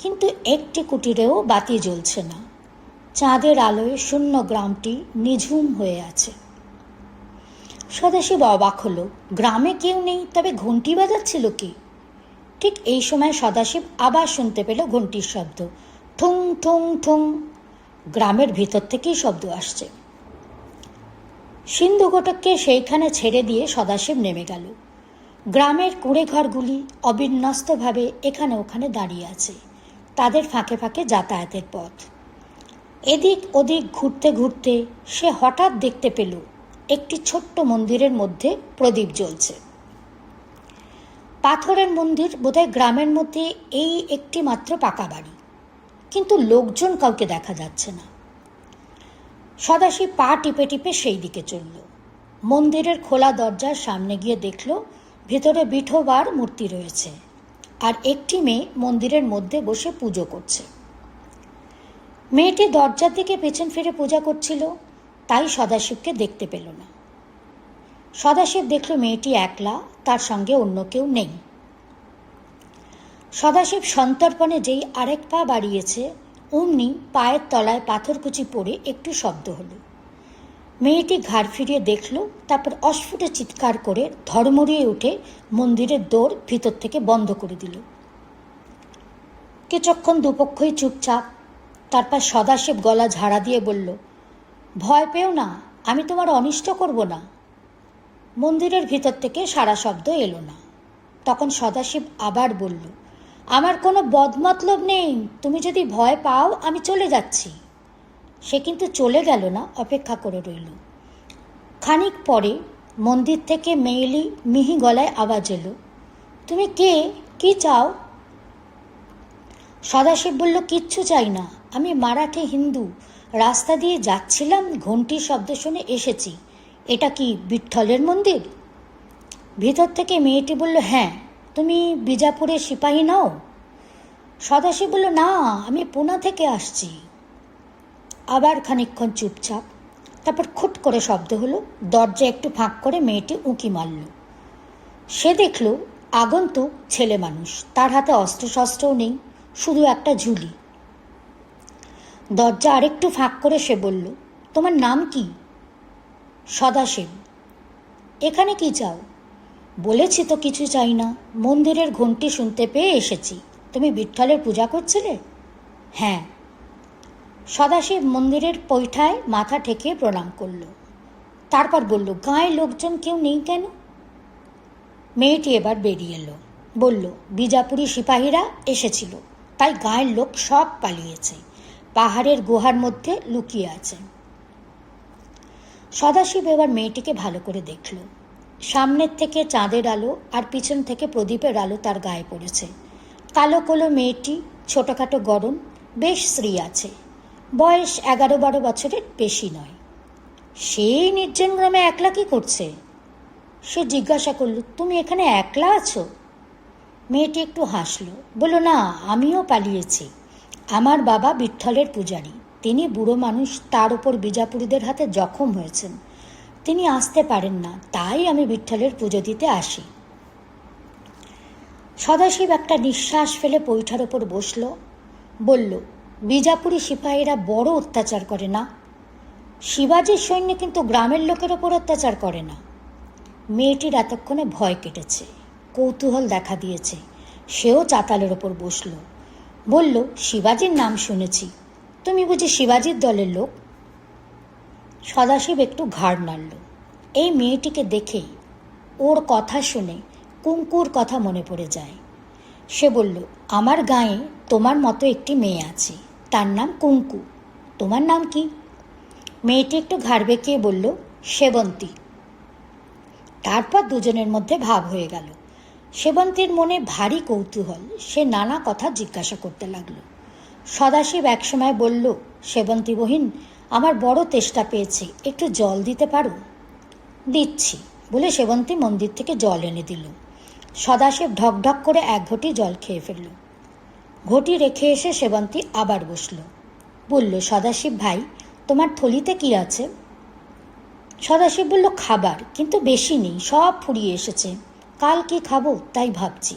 কিন্তু একটি কুটিরেও বাতি জ্বলছে না। চাঁদের আলোয় শূন্য গ্রামটি নিঝুম হয়ে আছে। সদাশিব অবাক হলো, গ্রামে কেউ নেই, তবে ঘণ্টি বাজাচ্ছিল কি? ঠিক এই সময় সদাশিব আবার শুনতে পেল ঘণ্টির শব্দ, ঠুং ঠুং ঠুং। গ্রামের ভিতর থেকেই শব্দ আসছে। সিন্ধুঘটককে সেইখানে ছেড়ে দিয়ে সদাশিব নেমে গেল। গ্রামের কুঁড়ে ঘরগুলি অবিন্যস্তভাবে এখানে ওখানে দাঁড়িয়ে আছে, তাদের ফাঁকে ফাঁকে যাতায়াতের পথ। এদিক ওদিক ঘুরতে ঘুরতে সে হঠাৎ দেখতে পেল একটি ছোট্ট মন্দিরের মধ্যে প্রদীপ জ্বলছে। পাথরের মন্দির, বোধহয় গ্রামের মধ্যে এই একটি মাত্র পাকা বাড়ি, কিন্তু লোকজন কাউকে দেখা যাচ্ছে না। সদাশিব পা টিপে টিপে সেই দিকে চলল। মন্দিরের খোলা দরজার সামনে গিয়ে দেখল ভেতরে বিঠোবার মূর্তি রয়েছে, আর একটি মেয়ে মন্দিরের মধ্যে বসে পুজো করছে। মেয়েটি দরজার দিকে পেছন ফিরে পূজা করছিল, তাই সদাশিবকে দেখতে পেল না। সদাশিব দেখল মেয়েটি একলা, তার সঙ্গে অন্য কেউ নেই। সদাশিব সন্তর্পণে যেই আরেক পা বাড়িয়েছে, অমনি পায়ের তলায় পাথরকুচি পড়ে একটু শব্দ হলো। মেয়েটি ঘাড় ফিরিয়ে দেখল, তারপর অস্ফুটে চিৎকার করে ধড়মড়িয়ে উঠে মন্দিরের দোর ভিতর থেকে বন্ধ করে দিল। কিছুক্ষণ দুপক্ষই চুপচাপ। তারপর সদাশিব গলা ঝাড়া দিয়ে বলল, ভয় পেও না, আমি তোমার অনিষ্ট করব না। মন্দিরের ভিতর থেকে সারা শব্দ এলো না। তখন সদাশিব আবার বলল, আমার কোনো বদমতলব নেই, তুমি যদি ভয় পাও আমি চলে যাচ্ছি। সে কিন্তু চলে গেল না, অপেক্ষা করে রইল। খানিক পরে মন্দির থেকে মেয়েলি মিহি গলায় আওয়াজ এলো, তুমি কে, কি চাও? সদাশিব বলল, কিচ্ছু চাই না, আমি মারাঠি হিন্দু, রাস্তা দিয়ে যাচ্ছিলাম, ঘণ্টির শব্দ শুনে এসেছি। এটা কি বিঠ্ঠলের মন্দির? ভিতর থেকে মেয়েটি বলল, হ্যাঁ, তুমি বিজাপুরের সিপাহী নাও? সদাশিব বলল, না, আমি পুনা থেকে আসছি। আবার খানিকক্ষণ চুপচাপ। তারপর খুট করে শব্দ হলো, দরজা একটু ফাঁক করে মেয়েটি উঁকি মারল। সে দেখল আগন্তুক ছেলে মানুষ, তার হাতে অস্ত্রশস্ত্রও নেই, শুধু একটা ঝুলি। দরজা আরেকটু ফাঁক করে সে বলল, তোমার নাম কি? সদাশিব। এখানে কি চাও? বলেছি তো কিছু চাই না, মন্দিরের ঘণ্টি শুনতে পেয়ে এসেছি। তুমি বিঠ্ঠলের পূজা করছিলে? হ্যাঁ। সদাশিব মন্দিরের পৈঠায় মাথা ঠেকিয়ে প্রণাম করল। তারপর বলল, গাঁয়ের লোকজন কেউ নেই কেন? মেয়েটি এবার বেরিয়ে এলো, বলল, বিজাপুরি সিপাহীরা এসেছিল, তাই গাঁয়ের লোক সব পালিয়েছে, পাহাড়ের গুহার মধ্যে লুকিয়ে আছে। সদাশিব এবার মেয়েটিকে ভালো করে দেখল। সামনের থেকে চাঁদের আলো আর পিছন থেকে প্রদীপের আলো তার গায়ে পড়েছে। কালো কালো মেয়েটি, ছোটোখাটো গরম, বেশ শ্রী আছে, বয়স 11-12 বছরের বেশি নয়। সেই নির্জন গ্রামে একলা কি করছে? সে জিজ্ঞাসা করল, তুমি এখানে একলা আছো? মেয়েটি একটু হাসল, বলল, না, আমিও পালিয়েছি। আমার বাবা বিঠ্ঠলের পূজারী, তিনি বুড়ো মানুষ, তার উপর বিজাপুরীদের হাতে জখম হয়েছেন, তিনি আসতে পারেন না, তাই আমি বিঠ্ঠলের পুজো দিতে আসি। সদাশিব একটা নিঃশ্বাস ফেলে পৈঠার ওপর বসল, বলল, বিজাপুরি সিপাহীরা বড় অত্যাচার করে না? শিবাজির সৈন্য কিন্তু গ্রামের লোকের ওপর অত্যাচার করে না। মেয়েটির এতক্ষণে ভয় কেটেছে, কৌতূহল দেখা দিয়েছে। সেও চাতালের ওপর বসল। বলল, শিবাজির নাম শুনেছি, তুমি বুঝি শিবাজির দলের লোক? সদাশিব একটু ঘাড় নাড়ল। এই মেয়েটিকে দেখেই, ওর কথা শুনে কুঙ্কুর কথা মনে পড়ে যায়। সে বলল, আমার গাঁয়ে তোমার মতো একটি মেয়ে আছে, তার নাম কুঙ্কু। তোমার নাম কি? মেয়েটি একটু ঘাড় বেঁকিয়ে বলল, সেবন্তী। তারপর দুজনের মধ্যে ভাব হয়ে গেল। সেবন্তীর মনে ভারী কৌতূহল। সে নানা কথা জিজ্ঞাসা করতে লাগলো। সদাশিব একসময় বলল, সেবন্তী বহিন, আমার বড় তেষ্টা পেয়েছে, একটু জল দিতে পারো? দিচ্ছি বলে সেবন্তী মন্দির থেকে জল এনে দিল। সদাশিব ঢকঢক করে এক ঘটি জল খেয়ে ফেলল। ঘটি রেখে এসে সেবন্তী আবার বসল। বলল, সদাশিব ভাই, তোমার থলিতে কি আছে? সদাশিব বলল, খাবার, কিন্তু বেশি নেই, সব ফুরিয়ে এসেছে। কাল কি খাবো তাই ভাবছি।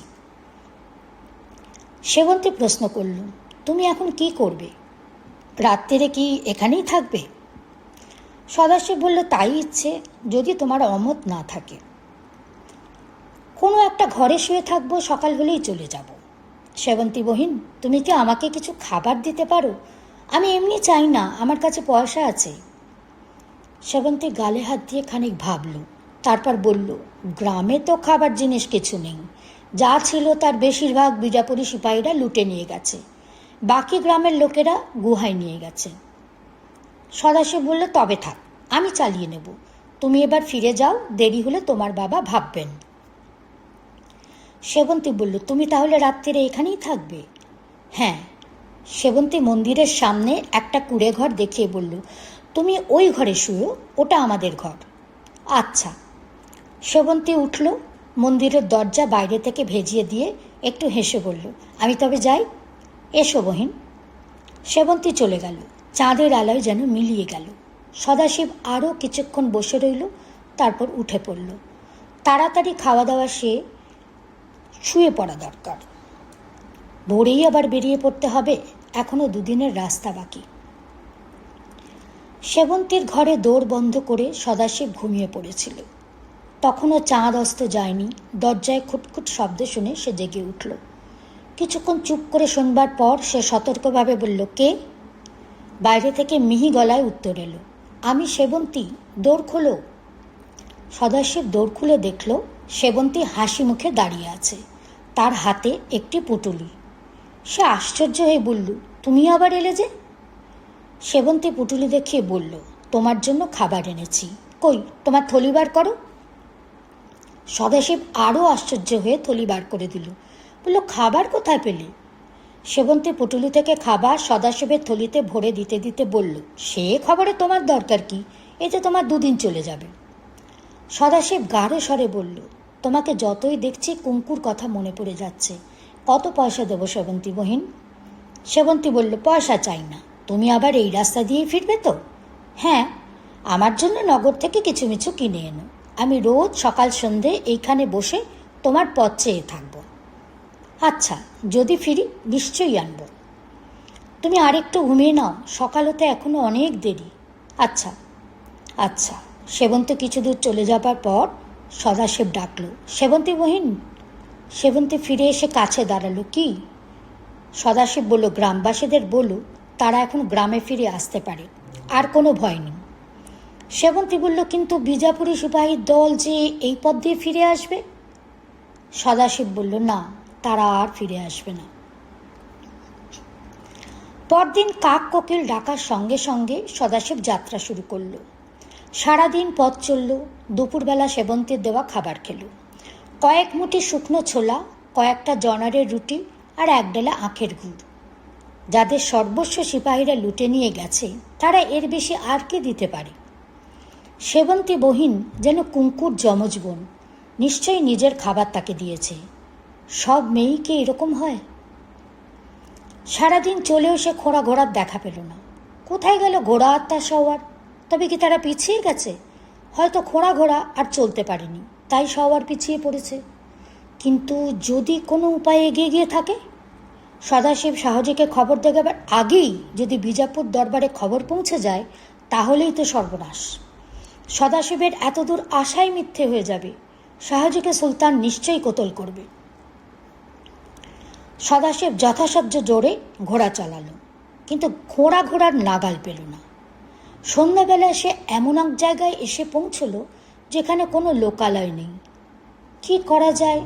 সেবন্তী প্রশ্ন করল, তুমি এখন কি করবে? রাত্রিরে কি এখানেই থাকবে? সদাশিব বলল, তাই ইচ্ছে, যদি তোমার অমত না থাকে। কোনো একটা ঘরে শুয়ে থাকবো, সকাল হলেই চলে যাব। সেবন্তী বহিন, তুমি কি আমাকে কিছু খাবার দিতে পারো? আমি এমনি চাই না, আমার কাছে পয়সা আছে। সেবন্তী গালে হাত দিয়ে খানিক ভাবল, তারপর বলল, গ্রামে তো খাবার জিনিস কিছু নেই। যা ছিল তার বেশিরভাগ বিজাপুরি সিপাহীরা লুটে নিয়ে গেছে, বাকি গ্রামের লোকেরা গুহায় নিয়ে গেছে। সদাশিব বলল, তবে থাক, আমি চালিয়ে নেব। তুমি এবার ফিরে যাও, দেরি হলে তোমার বাবা ভাববেন। সেবন্তী বলল, তুমি তাহলে রাত্রিরে এখানেই থাকবে? হ্যাঁ। সেবন্তী মন্দিরের সামনে একটা কুঁড়ে ঘর দেখিয়ে বলল, তুমি ওই ঘরে শুয়ো, ওটা আমাদের ঘর। আচ্ছা। সেবন্তী উঠল, মন্দিরের দরজা বাইরে থেকে ভেজিয়ে দিয়ে একটু হেসে বলল, আমি তবে যাই। এসো বহিন। সেবন্তী চলে গেল। চাঁদের আলোয় যেন মিলিয়ে গেল। সদাশিব আরও কিছুক্ষণ বসে রইল, তারপর উঠে পড়ল। তাড়াতাড়ি খাওয়া দাওয়া সেরে শুয়ে পড়া দরকার। ভোরেই আবার বেরিয়ে পড়তে হবে, এখনো দুদিনের রাস্তা বাকি। সেবন্তীর ঘরে দৌড় বন্ধ করে সদাশিব ঘুমিয়ে পড়েছিল। তখনও চাঁদ অস্ত যায়নি। দরজায় খুটখুট শব্দ শুনে সে জেগে উঠল। কিছুক্ষণ চুপ করে শোনবার পর সে সতর্কভাবে বলল, কে? বাইরে থেকে মিহি গলায় উত্তর এলো, আমি সেবন্তী, দৌড় খোলো। সদাশিব দৌড় খুলে দেখল সেবন্তী হাসি মুখে দাঁড়িয়ে আছে, তার হাতে একটি পুটুলি। সে আশ্চর্য হয়ে বলল, তুমি আবার এলে যে? সেবন্তী পুটুলি দেখিয়ে বলল, তোমার জন্য খাবার এনেছি, কই তোমার থলি বার করো। সদাশিব আরও আশ্চর্য হয়ে থলি বার করে দিল। বলল, খাবার কোথায় পেলে? সেবন্তী পুটুলি থেকে খাবার সদাশিবের থলিতে ভরে দিতে দিতে বলল, সে খবরে তোমার দরকার কি, এতে তোমার দুদিন চলে যাবে। সদাশিব গাঢ় স্বরে বলল, তোমাকে যতই দেখছি কুঙ্কুর কথা মনে পড়ে যাচ্ছে, কত পয়সা দেবো সেবন্তী বহিন? সেবন্তী বলল, পয়সা চাই না, তুমি আবার এই রাস্তা দিয়েই ফিরবে তো? হ্যাঁ, আমার জন্য নগর থেকে কিছু মিছু কিনে এনো, আমি রোজ সকাল সন্ধে এইখানে বসে তোমার পথ চেয়ে থাকব। আচ্ছা, যদি ফিরি নিশ্চয়ই আনব। তুমি আরেকটু ঘুমিয়ে নাও, সকাল হতে এখনো অনেক দেরি। আচ্ছা আচ্ছা। সেবন্তী কিছু দূর চলে যাবার পর সদাশিব ডাকল, সেবন্তী বহিন। সেবন্তী ফিরে এসে কাছে দাঁড়ালো, কি? সদাশিব বলল, গ্রামবাসীদের বলো তারা এখন গ্রামে ফিরে আসতে পারে, আর কোনো ভয় নেই। সেবন্তী বলল, কিন্তু বিজাপুরি সিপাহীর দল যে এই পথ দিয়ে ফিরে আসবে। সদাশিব বলল, না, তারা আর ফিরে আসবে না। পরদিন কাক কোকিল ডাকার সঙ্গে সঙ্গে সদাশিব যাত্রা শুরু করল। সারাদিন পথ চলল। দুপুরবেলা সেবন্তীর দেওয়া খাবার খেল। কয়েক মুঠি শুকনো ছোলা, কয়েকটা জনারের রুটি আর এক ডেলা আখের গুড়। যাদের সর্বস্ব সিপাহীরা লুটে নিয়ে গেছে, তারা এর বেশি আর কি দিতে পারে? সেবন্তী বহিন যেন কুঙ্কুর যমজ বোন, নিশ্চয়ই নিজের খাবার তাকে দিয়েছে। সব মেয়েই কি এরকম হয়? সারাদিন চলেও সে খোঁড়া ঘোড়ার দেখা পেল না। কোথায় গেল ঘোড়া আর তার সওয়ার? তবে কি তারা পিছিয়ে গেছে? হয়তো খোঁড়া ঘোড়া আর চলতে পারেনি, তাই সওয়ার পিছিয়ে পড়েছে। কিন্তু যদি কোনো উপায়ে এগিয়ে গিয়ে থাকে? সদাশিব শাহজিকে খবর দেবার আগেই যদি বিজাপুর দরবারে খবর পৌঁছে যায়, তাহলেই তো সর্বনাশ। সদাশিবের এতদূর আশাই মিথ্যে হয়ে যাবে। শাহজিকে সুলতান নিশ্চয়ই কোতল করবে। সদাশিব যথাসাধ্য জোরে ঘোড়া চালালো, কিন্তু ঘোড়ার নাগাল পেল না। সন্ধ্যাবেলায় সে এমন এক জায়গায় এসে পৌঁছল যেখানে কোনো লোকালয় নেই। কি করা যায়?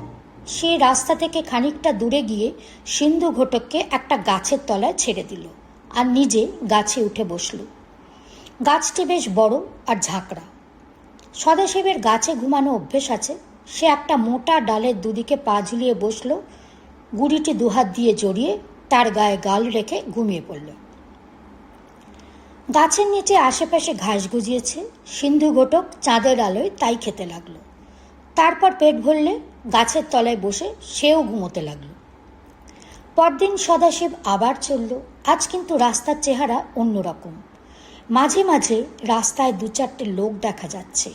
সে রাস্তা থেকে খানিকটা দূরে গিয়ে সিন্ধু ঘটককে একটা গাছের তলায় ছেড়ে দিল আর নিজে গাছে উঠে বসল। গাছটি বেশ বড় আর ঝাঁকড়া। সদাশিবের গাছে ঘুমানো অভ্যেস আছে। সে একটা মোটা ডালের দুদিকে পা ঝুলিয়ে বসল, গুড়িটি দুহাত দিয়ে জড়িয়ে তার গায়ে গাল রেখে ঘুমিয়ে পড়ল। গাছের নিচে আশেপাশে ঘাস গজিয়েছে। সিন্ধু ঘটক চাঁদের আলোয় তাই খেতে লাগলো। তারপর পেট ভরলে গাছের তলায় বসে সেও ঘুমোতে লাগলো। পরদিন সদাশিব আবার চলল। আজ কিন্তু রাস্তার চেহারা অন্যরকম। মাঝে মাঝে রাস্তায় 2-4টে লোক দেখা যাচ্ছে।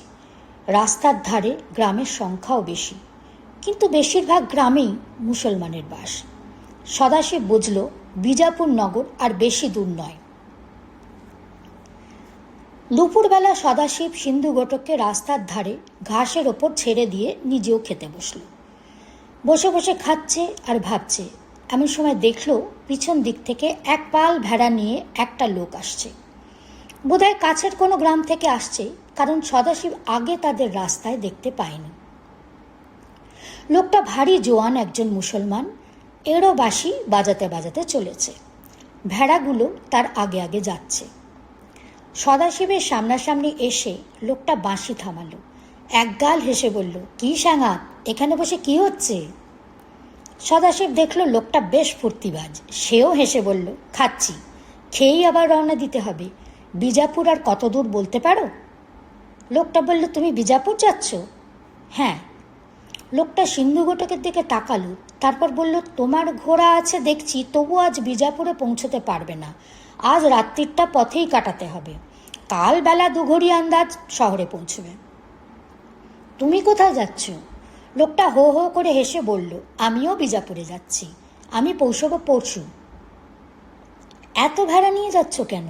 রাস্তার ধারে গ্রামের সংখ্যাও বেশি, কিন্তু বেশিরভাগ গ্রামেই মুসলমানের বাস। সদাশিব বুঝল বিজাপুর নগর আর বেশি দূর নয়। দুপুরবেলা সদাশিব সিন্ধু ঘটককে রাস্তার ধারে ঘাসের ওপর ছেড়ে দিয়ে নিজেও খেতে বসল। বসে বসে খাচ্ছে আর ভাবছে। এমন সময় দেখল পিছন দিক থেকে এক পাল ভেড়া নিয়ে একটা লোক আসছে। বোধহয় কাছের কোনো গ্রাম থেকে আসছে, কারণ সদাশিব আগে তাদের রাস্তায় দেখতে পায়নি। লোকটা ভারী জোয়ান একজন মুসলমান। এরও বাঁশি বাজাতে বাজাতে চলেছে। ভেড়াগুলো তার আগে আগে যাচ্ছে। সদাশিবের সামনাসামনি এসে লোকটা বাঁশি থামালো, একগাল হেসে বলল, কি সাঙাত, এখানে বসে কি হচ্ছে? সদাশিব দেখল লোকটা বেশ ফুর্তিবাজ। সেও হেসে বলল, খাচ্ছি, খেয়েই আবার রওনা দিতে হবে। বিজাপুর আর কত দূর বলতে পারো? লোকটা বলল, তুমি বিজাপুর যাচ্ছ? হ্যাঁ। লোকটা সিন্ধু ঘটকের দিকে তাকালো, তারপর বলল, তোমার ঘোড়া আছে দেখছি, তবু আজ বিজাপুরে পৌঁছতে পারবে না। আজ রাত্রিটা পথেই কাটাতে হবে। কাল বেলা 2 ঘড়ি আন্দাজ শহরে পৌঁছবে। তুমি কোথায় যাচ্ছ? লোকটা হো হো করে হেসে বলল, আমিও বিজাপুরে যাচ্ছি। আমি পৌঁছবো পরশু। এত ভেড়া নিয়ে যাচ্ছ কেন?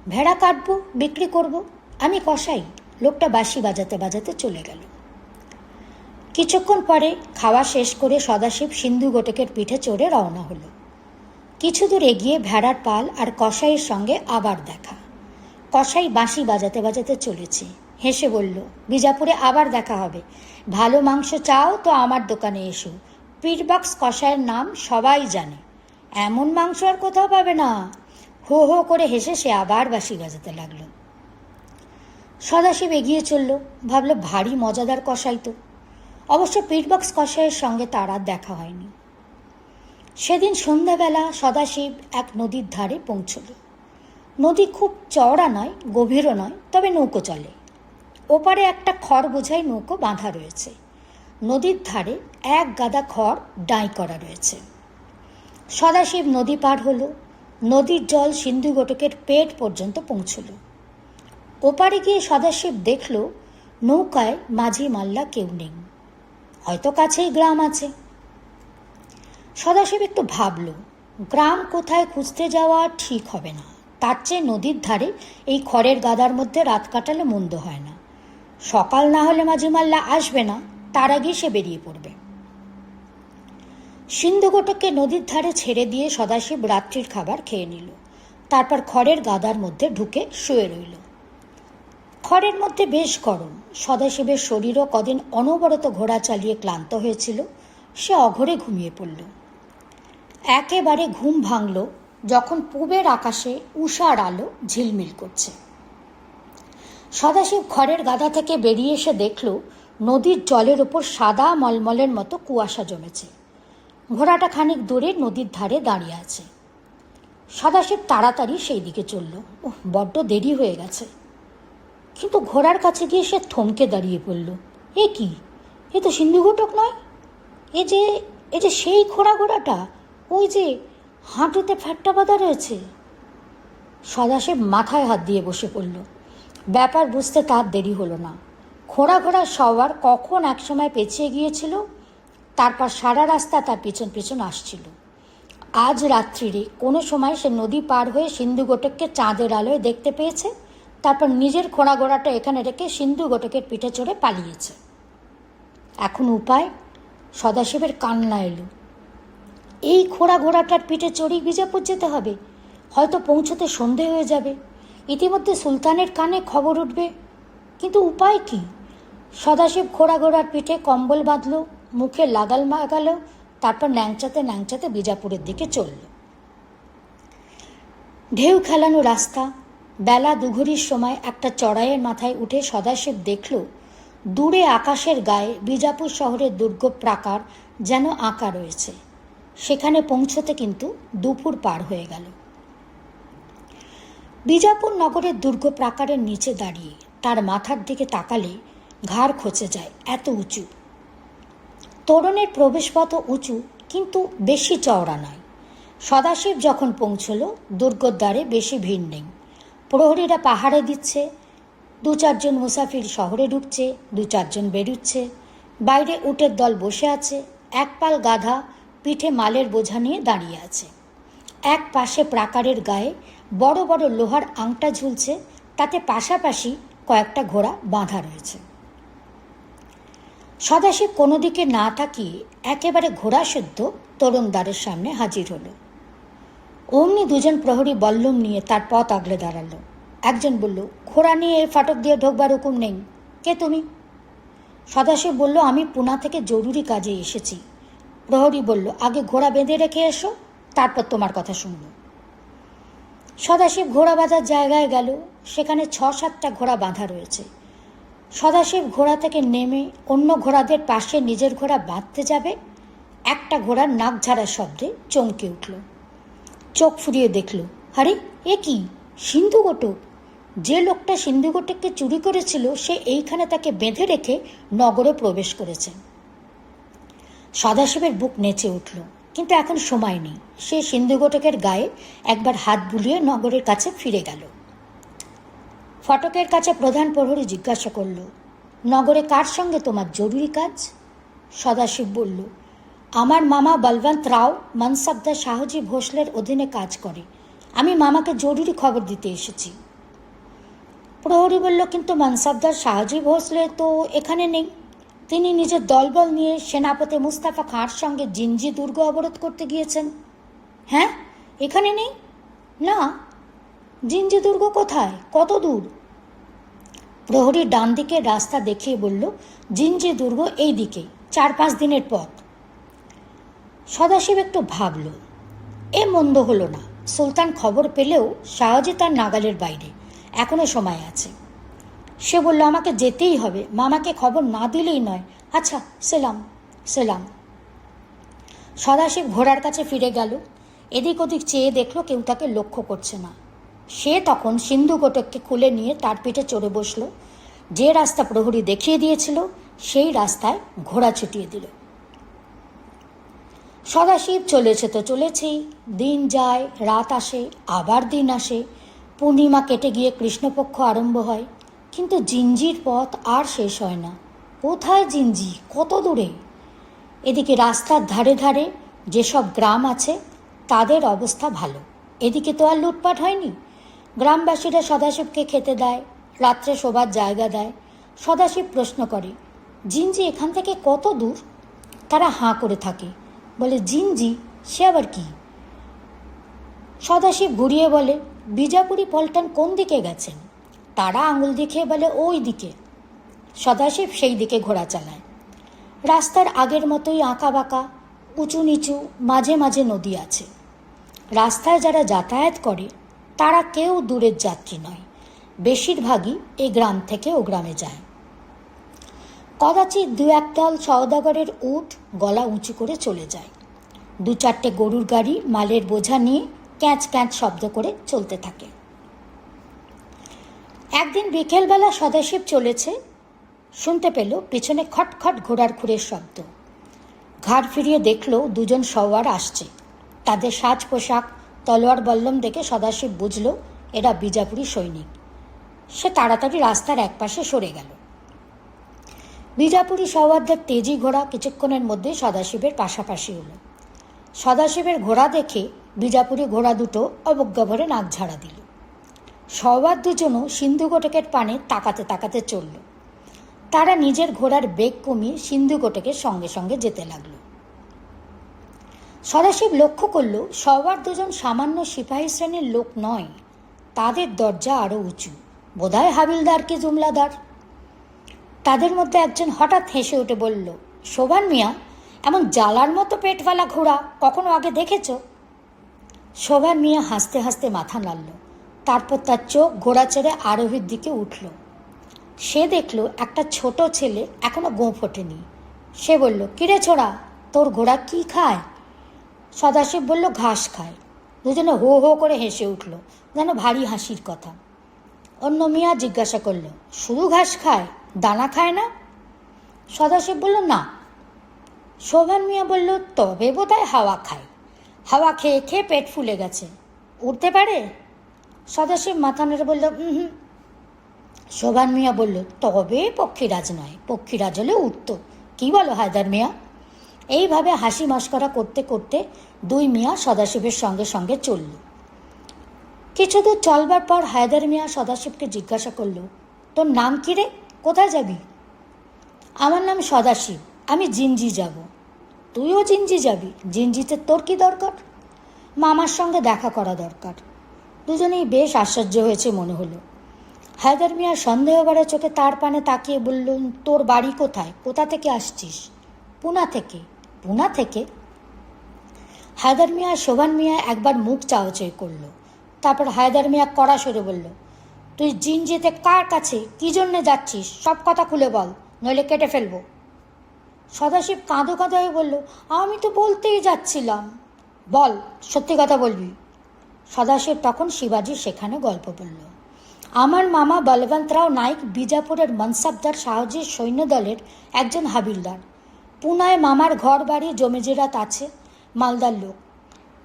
ভেড়া কাটবো, বিক্রি করব। আমি কসাই। লোকটা বাঁশি বাজাতে বাজাতে চলে গেল। কিছুক্ষণ পরে খাওয়া শেষ করে সদাশিব সিন্ধু ঘটকের পিঠে চড়ে রওনা হলো। কিছু দূর এগিয়ে ভেড়ার পাল আর কসাইয়ের সঙ্গে আবার দেখা। কসাই বাঁশি বাজাতে বাজাতে চলেছে। হেসে বলল, বিজাপুরে আবার দেখা হবে। ভালো মাংস চাও তো আমার দোকানে এসো। পিটবক্স কসাইয়ের নাম সবাই জানে। এমন মাংস আর কোথাও পাবে না। হো হো করে হেসে সে আবার বাঁশি বাজাতে লাগলো। সদাশিব এগিয়ে চলল। ভাবল, ভারী মজাদার কসাই তো। অবশ্য পিটবক্স কসাইয়ের সঙ্গে তার আর দেখা হয়নি। সেদিন সন্ধ্যাবেলা সদাশিব এক নদীর ধারে পৌঁছল। নদী খুব চওড়া নয়, গভীরও নয়, তবে নৌকো চলে। ওপারে একটা খড় বোঝাই নৌকো বাঁধা রয়েছে। নদীর ধারে এক গাদা খড় ডাঁই করা রয়েছে। সদাশিব নদী পার হলো। নদীর জল সিন্ধু ঘটকের পেট পর্যন্ত পৌঁছল। ওপারে গিয়ে সদাশিব দেখল নৌকায় মাঝি মাল্লা কেউ নেই। হয়তো কাছেই গ্রাম আছে। সদাশিব একটু ভাবল, গ্রাম কোথায় খুঁজতে যাওয়া ঠিক হবে না। তার চেয়ে নদীর ধারে এই খড়ের গাদার মধ্যে রাত কাটালে মন্দ হয় না। সকাল না হলে মাঝি মাল্লা আসবে না, তার আগেই সে বেরিয়ে পড়বে। সিন্ধু ঘটককে নদীর ধারে ছেড়ে দিয়ে সদাশিব রাত্রির খাবার খেয়ে নিল। তারপর খড়ের গাদার মধ্যে ঢুকে শুয়ে রইল। খড়ের মধ্যে বেশ গরম। সদাশিবের শরীরও কদিন অনবরত ঘোড়া চালিয়ে ক্লান্ত হয়েছিল। সে অঘরে ঘুমিয়ে পড়ল। একেবারে ঘুম ভাঙল যখন পূবের আকাশে উষার আলো ঝিলমিল করছে। সদাশিব খড়ের গাদা থেকে বেরিয়ে এসে দেখল নদীর জলের ওপর সাদা মলমলের মতো কুয়াশা জমেছে। ঘোড়াটা খানিক দূরে নদীর ধারে দাঁড়িয়ে আছে। সদাশিব তাড়াতাড়ি সেই দিকে চলল। বড্ড দেরি হয়ে গেছে। কিন্তু ঘোড়ার কাছে গিয়ে সে থমকে দাঁড়িয়ে পড়ল। এ কি? এ তো সিন্ধু ঘটক নয়। এ যে সেই ঘোড়াটা, ওই যে হাঁটুতে ফ্যাটটা বাঁধা রয়েছে। সদাশিব মাথায় হাত দিয়ে বসে পড়ল। ব্যাপার বুঝতে তার দেরি হলো না। ঘোড়া সবার কখন একসময় পেছিয়ে গিয়েছিল, তারপর সারা রাস্তা তার পিছন পিছন আসছিল। আজ রাত্রিরে কোনো সময় সে নদী পার হয়ে সিন্ধু ঘটককে চাঁদের আলোয় দেখতে পেয়েছে। তারপর নিজের ঘোড়াটা এখানে রেখে সিন্ধু ঘটকের পিঠে চড়ে পালিয়েছে। এখন উপায়? সদাশিবের কান্না এলো। এই খোঁড়া ঘোড়াটার পিঠে চড়েই বিজাপুর যেতে হবে। হয়তো পৌঁছতে সন্ধে হয়ে যাবে। ইতিমধ্যে সুলতানের কানে খবর উঠবে। কিন্তু উপায় কি? সদাশিব খোঁড়া ঘোড়ার পিঠে কম্বল বাঁধল, মুখে লাগাল মাগালো, তারপর ন্যাংচাতে ন্যাংচাতে বিজাপুরের দিকে চলল। ঢেউ খেলানো রাস্তা। বেলা দুঘড়ির সময় একটা চড়াইয়ের মাথায় উঠে সদাশিব দেখল দূরে আকাশের গায়ে বিজাপুর শহরের দুর্গ প্রাকার যেন আঁকা রয়েছে। সেখানে পৌঁছতে কিন্তু দুপুর পার হয়ে গেল। বিজাপুর নগরের দুর্গ প্রাকারের নিচে দাঁড়িয়ে তার মাথার দিকে তাকালে ঘাড় খচে যায়, এত উঁচু। তোরণের প্রবেশপথ উঁচু, কিন্তু বেশি চওড়া নয়। সদাশিব যখন পৌঁছল দুর্গর দ্বারে বেশি ভিড় নেই। প্রহরীরা পাহারা দিচ্ছে। 2-4 মুসাফির শহরে ঢুকছে, 2-4 বেরুচ্ছে। বাইরে উটের দল বসে আছে। এক পাল গাধা পিঠে মালের বোঝা নিয়ে দাঁড়িয়ে আছে। এক পাশে প্রাকারের গায়ে বড় বড় লোহার আংটা ঝুলছে, তাতে পাশাপাশি কয়েকটা ঘোড়া বাঁধা রয়েছে। সদাশিব কোনো দিকে না তাকিয়ে একেবারে ঘোড়া শুদ্ধ তোরণদ্বারের সামনে হাজির হলো। অমনি 2 প্রহরী বল্লম নিয়ে তার পথ আগলে দাঁড়ালো। একজন বলল, ঘোড়া নিয়ে ফাটক দিয়ে ঢোকবার হুকুম নেই। কে তুমি? সদাশিব বলল, আমি পুনা থেকে জরুরি কাজে এসেছি। প্রহরী বলল, আগে ঘোড়া বেঁধে রেখে এসো, তারপর তোমার কথা শুনব। সদাশিব ঘোড়া বাঁধার জায়গায় গেল। সেখানে 6-7টা ঘোড়া বাঁধা রয়েছে। সদাশিব ঘোড়া থেকে নেমে অন্য ঘোড়াদের পাশে নিজের ঘোড়া বাঁধতে যাবে, একটা ঘোড়ার নাক ঝাড়ার শব্দে চমকে উঠল। চোখ ফুরিয়ে দেখল, আরে এ কি? সিন্ধুঘটক! যে লোকটা সিন্ধুঘটককে চুরি করেছিল সে এইখানে তাকে বেঁধে রেখে নগরে প্রবেশ করেছে। সদাশিবের বুক নেচে উঠল, কিন্তু এখন সময় নেই। সে সিন্ধুঘটকের গায়ে একবার হাত বুলিয়ে নগরের কাছে ফিরে গেল। ফটকের কাছে প্রধান প্রহরী জিজ্ঞাসা করল, নগরে কার সঙ্গে তোমার জরুরি কাজ? সদাশিব বলল, আমার মামা বলবন্ত রাও মনসবদার শাহজি ভোসলের অধীনে কাজ করে। আমি মামাকে জরুরি খবর দিতে এসেছি। প্রহরী বলল, কিন্তু মনসবদার শাহজি ভোসলে তো এখানে নেই। তিনি নিজের দলবল নিয়ে সেনাপতি মুস্তাফা খাঁর সঙ্গে জিঞ্জি দুর্গ অবরোধ করতে গিয়েছেন। হ্যাঁ, এখানে নেই? না। জিঞ্জি দুর্গ কোথায়? কত দূর? প্রহরী ডান দিকে রাস্তা দেখিয়ে বলল, জিঞ্জি দুর্গ এই দিকে, 4-5 দিনের পথ। সদাশিব একটু ভাবল, এ মন্দ হলো না। সুলতান খবর পেলেও শাহজি তার নাগালের বাইরে, এখনো সময় আছে। সে বলল, আমাকে যেতেই হবে, মামাকে খবর না দিলেই নয়। আচ্ছা, সেলাম সেলাম। সদাশিব ঘোড়ার কাছে ফিরে গেল। এদিক ওদিক চেয়ে দেখল কেউ তাকে লক্ষ্য করছে না। সে তখন সিন্ধুঘটককে খুলে নিয়ে তার পিঠে চড়ে বসল। যে রাস্তা প্রহরী দেখিয়ে দিয়েছিল সেই রাস্তায় ঘোড়া ছুটিয়ে দিল। সদাশিব চলেছে তো চলেছেই। দিন যায়, রাত আসে, আবার দিন আসে। পূর্ণিমা কেটে গিয়ে কৃষ্ণপক্ষ আরম্ভ হয়, কিন্তু জিঞ্জির পথ আর শেষ হয় না। কোথায় জিঞ্জি? কত দূরে? এদিকে রাস্তার ধারে ধারে যেসব গ্রাম আছে তাদের অবস্থা ভালো। এদিকে তো আর লুটপাট হয়নি। গ্রামবাসীরা সদাশিবকে খেতে দেয়, রাত্রে শোবার জায়গা দেয়। সদাশিব প্রশ্ন করে, জিঞ্জি এখান থেকে কত দূর? তারা হাঁ করে থাকে, বলে, জিঞ্জি সে আবার কি? সদাশিব ঘুরিয়ে বলে, বিজাপুরি পল্টন কোন দিকে গেছেন? তারা আঙুল দেখিয়ে বলে, ওই দিকে। সদাশিব সেই দিকে ঘোড়া চালায়। রাস্তার আগের মতোই আঁকা বাঁকা, উঁচু নিচু, মাঝে মাঝে নদী আছে। রাস্তায় যারা যাতায়াত করে তারা কেউ দূরের যাত্রী নয়, বেশিরভাগই এই গ্রাম থেকে ও গ্রামে যায়। কদাচিৎ 2-1 দল সওদাগরের উট গলা উঁচু করে চলে যায়। 2-4টে গরুর গাড়ি মালের বোঝা নিয়ে ক্যাঁচ ক্যাঁচ শব্দ করে চলতে থাকে। একদিন বিকেলবেলা সদাশিব চলেছে, শুনতে পেল পিছনে খটখট ঘোড়ার খুরের শব্দ। ঘাড় ফিরিয়ে দেখল 2 সওয়ার আসছে। তাদের সাজ পোশাক, তলোয়ার বল্লম দেখে সদাশিব বুঝল এরা বিজাপুরি সৈনিক। সে তাড়াতাড়ি রাস্তার একপাশে সরে গেল। বিজাপুরি সওয়ারদের তেজি ঘোড়া কিছুক্ষণের মধ্যে সদাশিবের পাশাপাশি হলো। সদাশিবের ঘোড়া দেখে বিজাপুরি ঘোড়া দুটো অবজ্ঞা ভরে নাক ঝাড়া দিল। সওয়ার 2জনও সিন্ধুঘটকের পানে তাকাতে তাকাতে চলল। তারা নিজের ঘোড়ার বেগ কমিয়ে সিন্ধুকোটেকের সঙ্গে সঙ্গে যেতে লাগলো। সদাশিব লক্ষ্য করল সবার দুজন সামান্য সিপাহী শ্রেণীর লোক নয়, তাদের দরজা আরও উঁচু, বোধহয় হাবিলদার কি জুমলাদার। তাদের মধ্যে একজন হঠাৎ হেসে উঠে বলল, শোভান মিয়া, এমন জ্বালার মতো পেটওয়ালা ঘোড়া কখনো আগে দেখেছ? শোভান মিয়া হাসতে হাসতে মাথা নাড়ল। তারপর তার চোখ ঘোড়া ছেড়ে আরোহীর দিকে উঠল। সে দেখল একটা ছোট ছেলে এখনো গোঁ ফোটেনি। সে বলল, কিরে ছোড়া, তোর ঘোড়া কি খায়? সদাশিব বলল, ঘাস খায়। দুজনে হো হো করে হেসে উঠল, যেন ভারী হাসির কথা। অন্য মিয়া জিজ্ঞাসা করল, শুধু ঘাস খায়, দানা খায় না? সদাশিব বলল, না। শোভান মিয়া বলল, তবে বোধহয় হাওয়া খায়। হাওয়া খেয়ে খেয়ে পেট ফুলে গেছে, উঠতে পারে? সদাশিব মাথা নেড়ে বলল, হুম। শোভান মিয়া বলল, তবে পক্ষীরাজ নয়, পক্ষীরাজ হলে উঠত। কি বলো হায়দার মিয়া? এইভাবে হাসি মশকরা করতে করতে দুই মিয়া সদাশিবের সঙ্গে সঙ্গে চলল। কিছু দূর চলবার পর হায়দার মিয়া সদাশিবকে জিজ্ঞাসা করল, তোর নাম কি রে, কোথায় যাবি? আমার নাম সদাশিব, আমি জিঞ্জি যাব। তুইও জিঞ্জি যাবি? জিঞ্জিতে তোর কি দরকার? মামার সঙ্গে দেখা করা দরকার। দুজনেই বেশ আশ্চর্য হয়েছে মনে হলো। হায়দার মিয়া সন্দেহভরা চোখে তার পানে তাকিয়ে বললেন, তোর বাড়ি কোথায়, কোথা থেকে আসছিস? পুনা থেকে। পুনা থেকে? হায়দার মিয়া শোভান মিয়া একবার মুখ চাওয়াচাই করল। তারপর হায়দার মিয়া কড়া সরে বলল, তুই জিঞ্জিতে কার কাছে, কি জন্যে যাচ্ছিস? সব কথা খুলে বল, নইলে কেটে ফেলবো। সদাশিব কাঁদো কাঁদো হয়ে বলল, আমি তো বলতেই যাচ্ছিলাম। বল, সত্যি কথা বলবি। সদাশিব তখন শিবাজির সেখানে গল্প বলল। আমার মামা বলবন্তরাও নাইক বিজাপুরের মনসাবদার শাহজির সৈন্যদলের একজন হাবিলদার। পুনায় মামার ঘর বাড়ি জমিজেরাত আছে, মালদার লোক।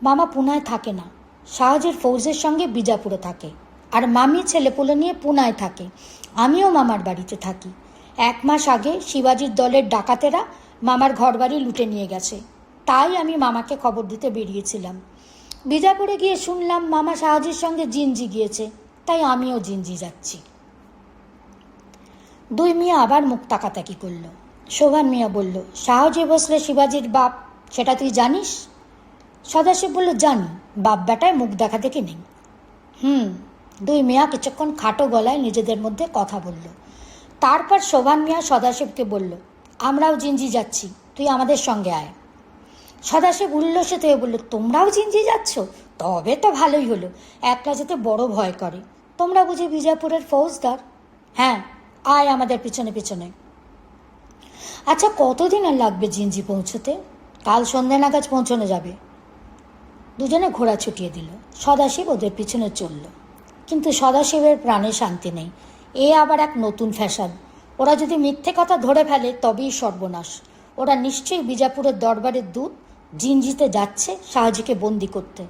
মামা পুনায় থাকে না, শাহজির ফৌজের সঙ্গে বিজাপুরে থাকে। আর মামি ছেলেপুলে নিয়ে পুনায় থাকে। আমিও মামার বাড়িতে থাকি। 1 মাস আগে শিবাজির দলের ডাকাতেরা মামার ঘর বাড়ি লুটে নিয়ে গেছে, তাই আমি মামাকে খবর দিতে বেরিয়েছিলাম। বিজাপুরে গিয়ে শুনলাম মামা শাহজির সঙ্গে জিঞ্জি গিয়েছে, তাই আমিও জিঞ্জি যাচ্ছি। দুই মিয়া আবার মুখ তাকাতাকি করল। শোভান মিয়া বলল, শাহজি ভোসলে শিবাজির বাপ, সেটা তুই জানিস? সদাশিব বলল, জানি, বাপ বেটায় মুখ দেখা দেখি নেই। দুই মিয়া কিছুক্ষণ খাটো গলায় নিজেদের মধ্যে কথা বলল। তারপর শোভান মিয়া সদাশিবকে বলল, আমরাও জিঞ্জি যাচ্ছি, তুই আমাদের সঙ্গে আয়। সদাশিব উল্লসিত হয়ে বলল, তোমরাও জিঞ্জি যাচ্ছ? তবে তো ভালোই হলো, একলা যেতে বড় ভয় করে। তোমরা বুঝি বিজাপুরের ফৌজদার? হ্যাঁ, আয় আমাদের পিছনে পিছনে। আচ্ছা, কতদিন আর লাগবে জিঞ্জি পৌঁছতে? কাল সন্ধ্যা নাগাদ পৌঁছানো যাবে। দুজনে ঘোড়া ছুটিয়ে দিল। সদাশিব ওদের পিছনে চলল। কিন্তু সদাশিবের প্রাণে শান্তি নেই। এ আবার এক নতুন ফ্যাশন। ওরা যদি মিথ্যে কথা ধরে ফেলে তবেই সর্বনাশ। ওরা নিশ্চয়ই বিজাপুরের দরবারের দূত জিঞ্জিতে যাচ্ছে শাহজিকে বন্দি করতে।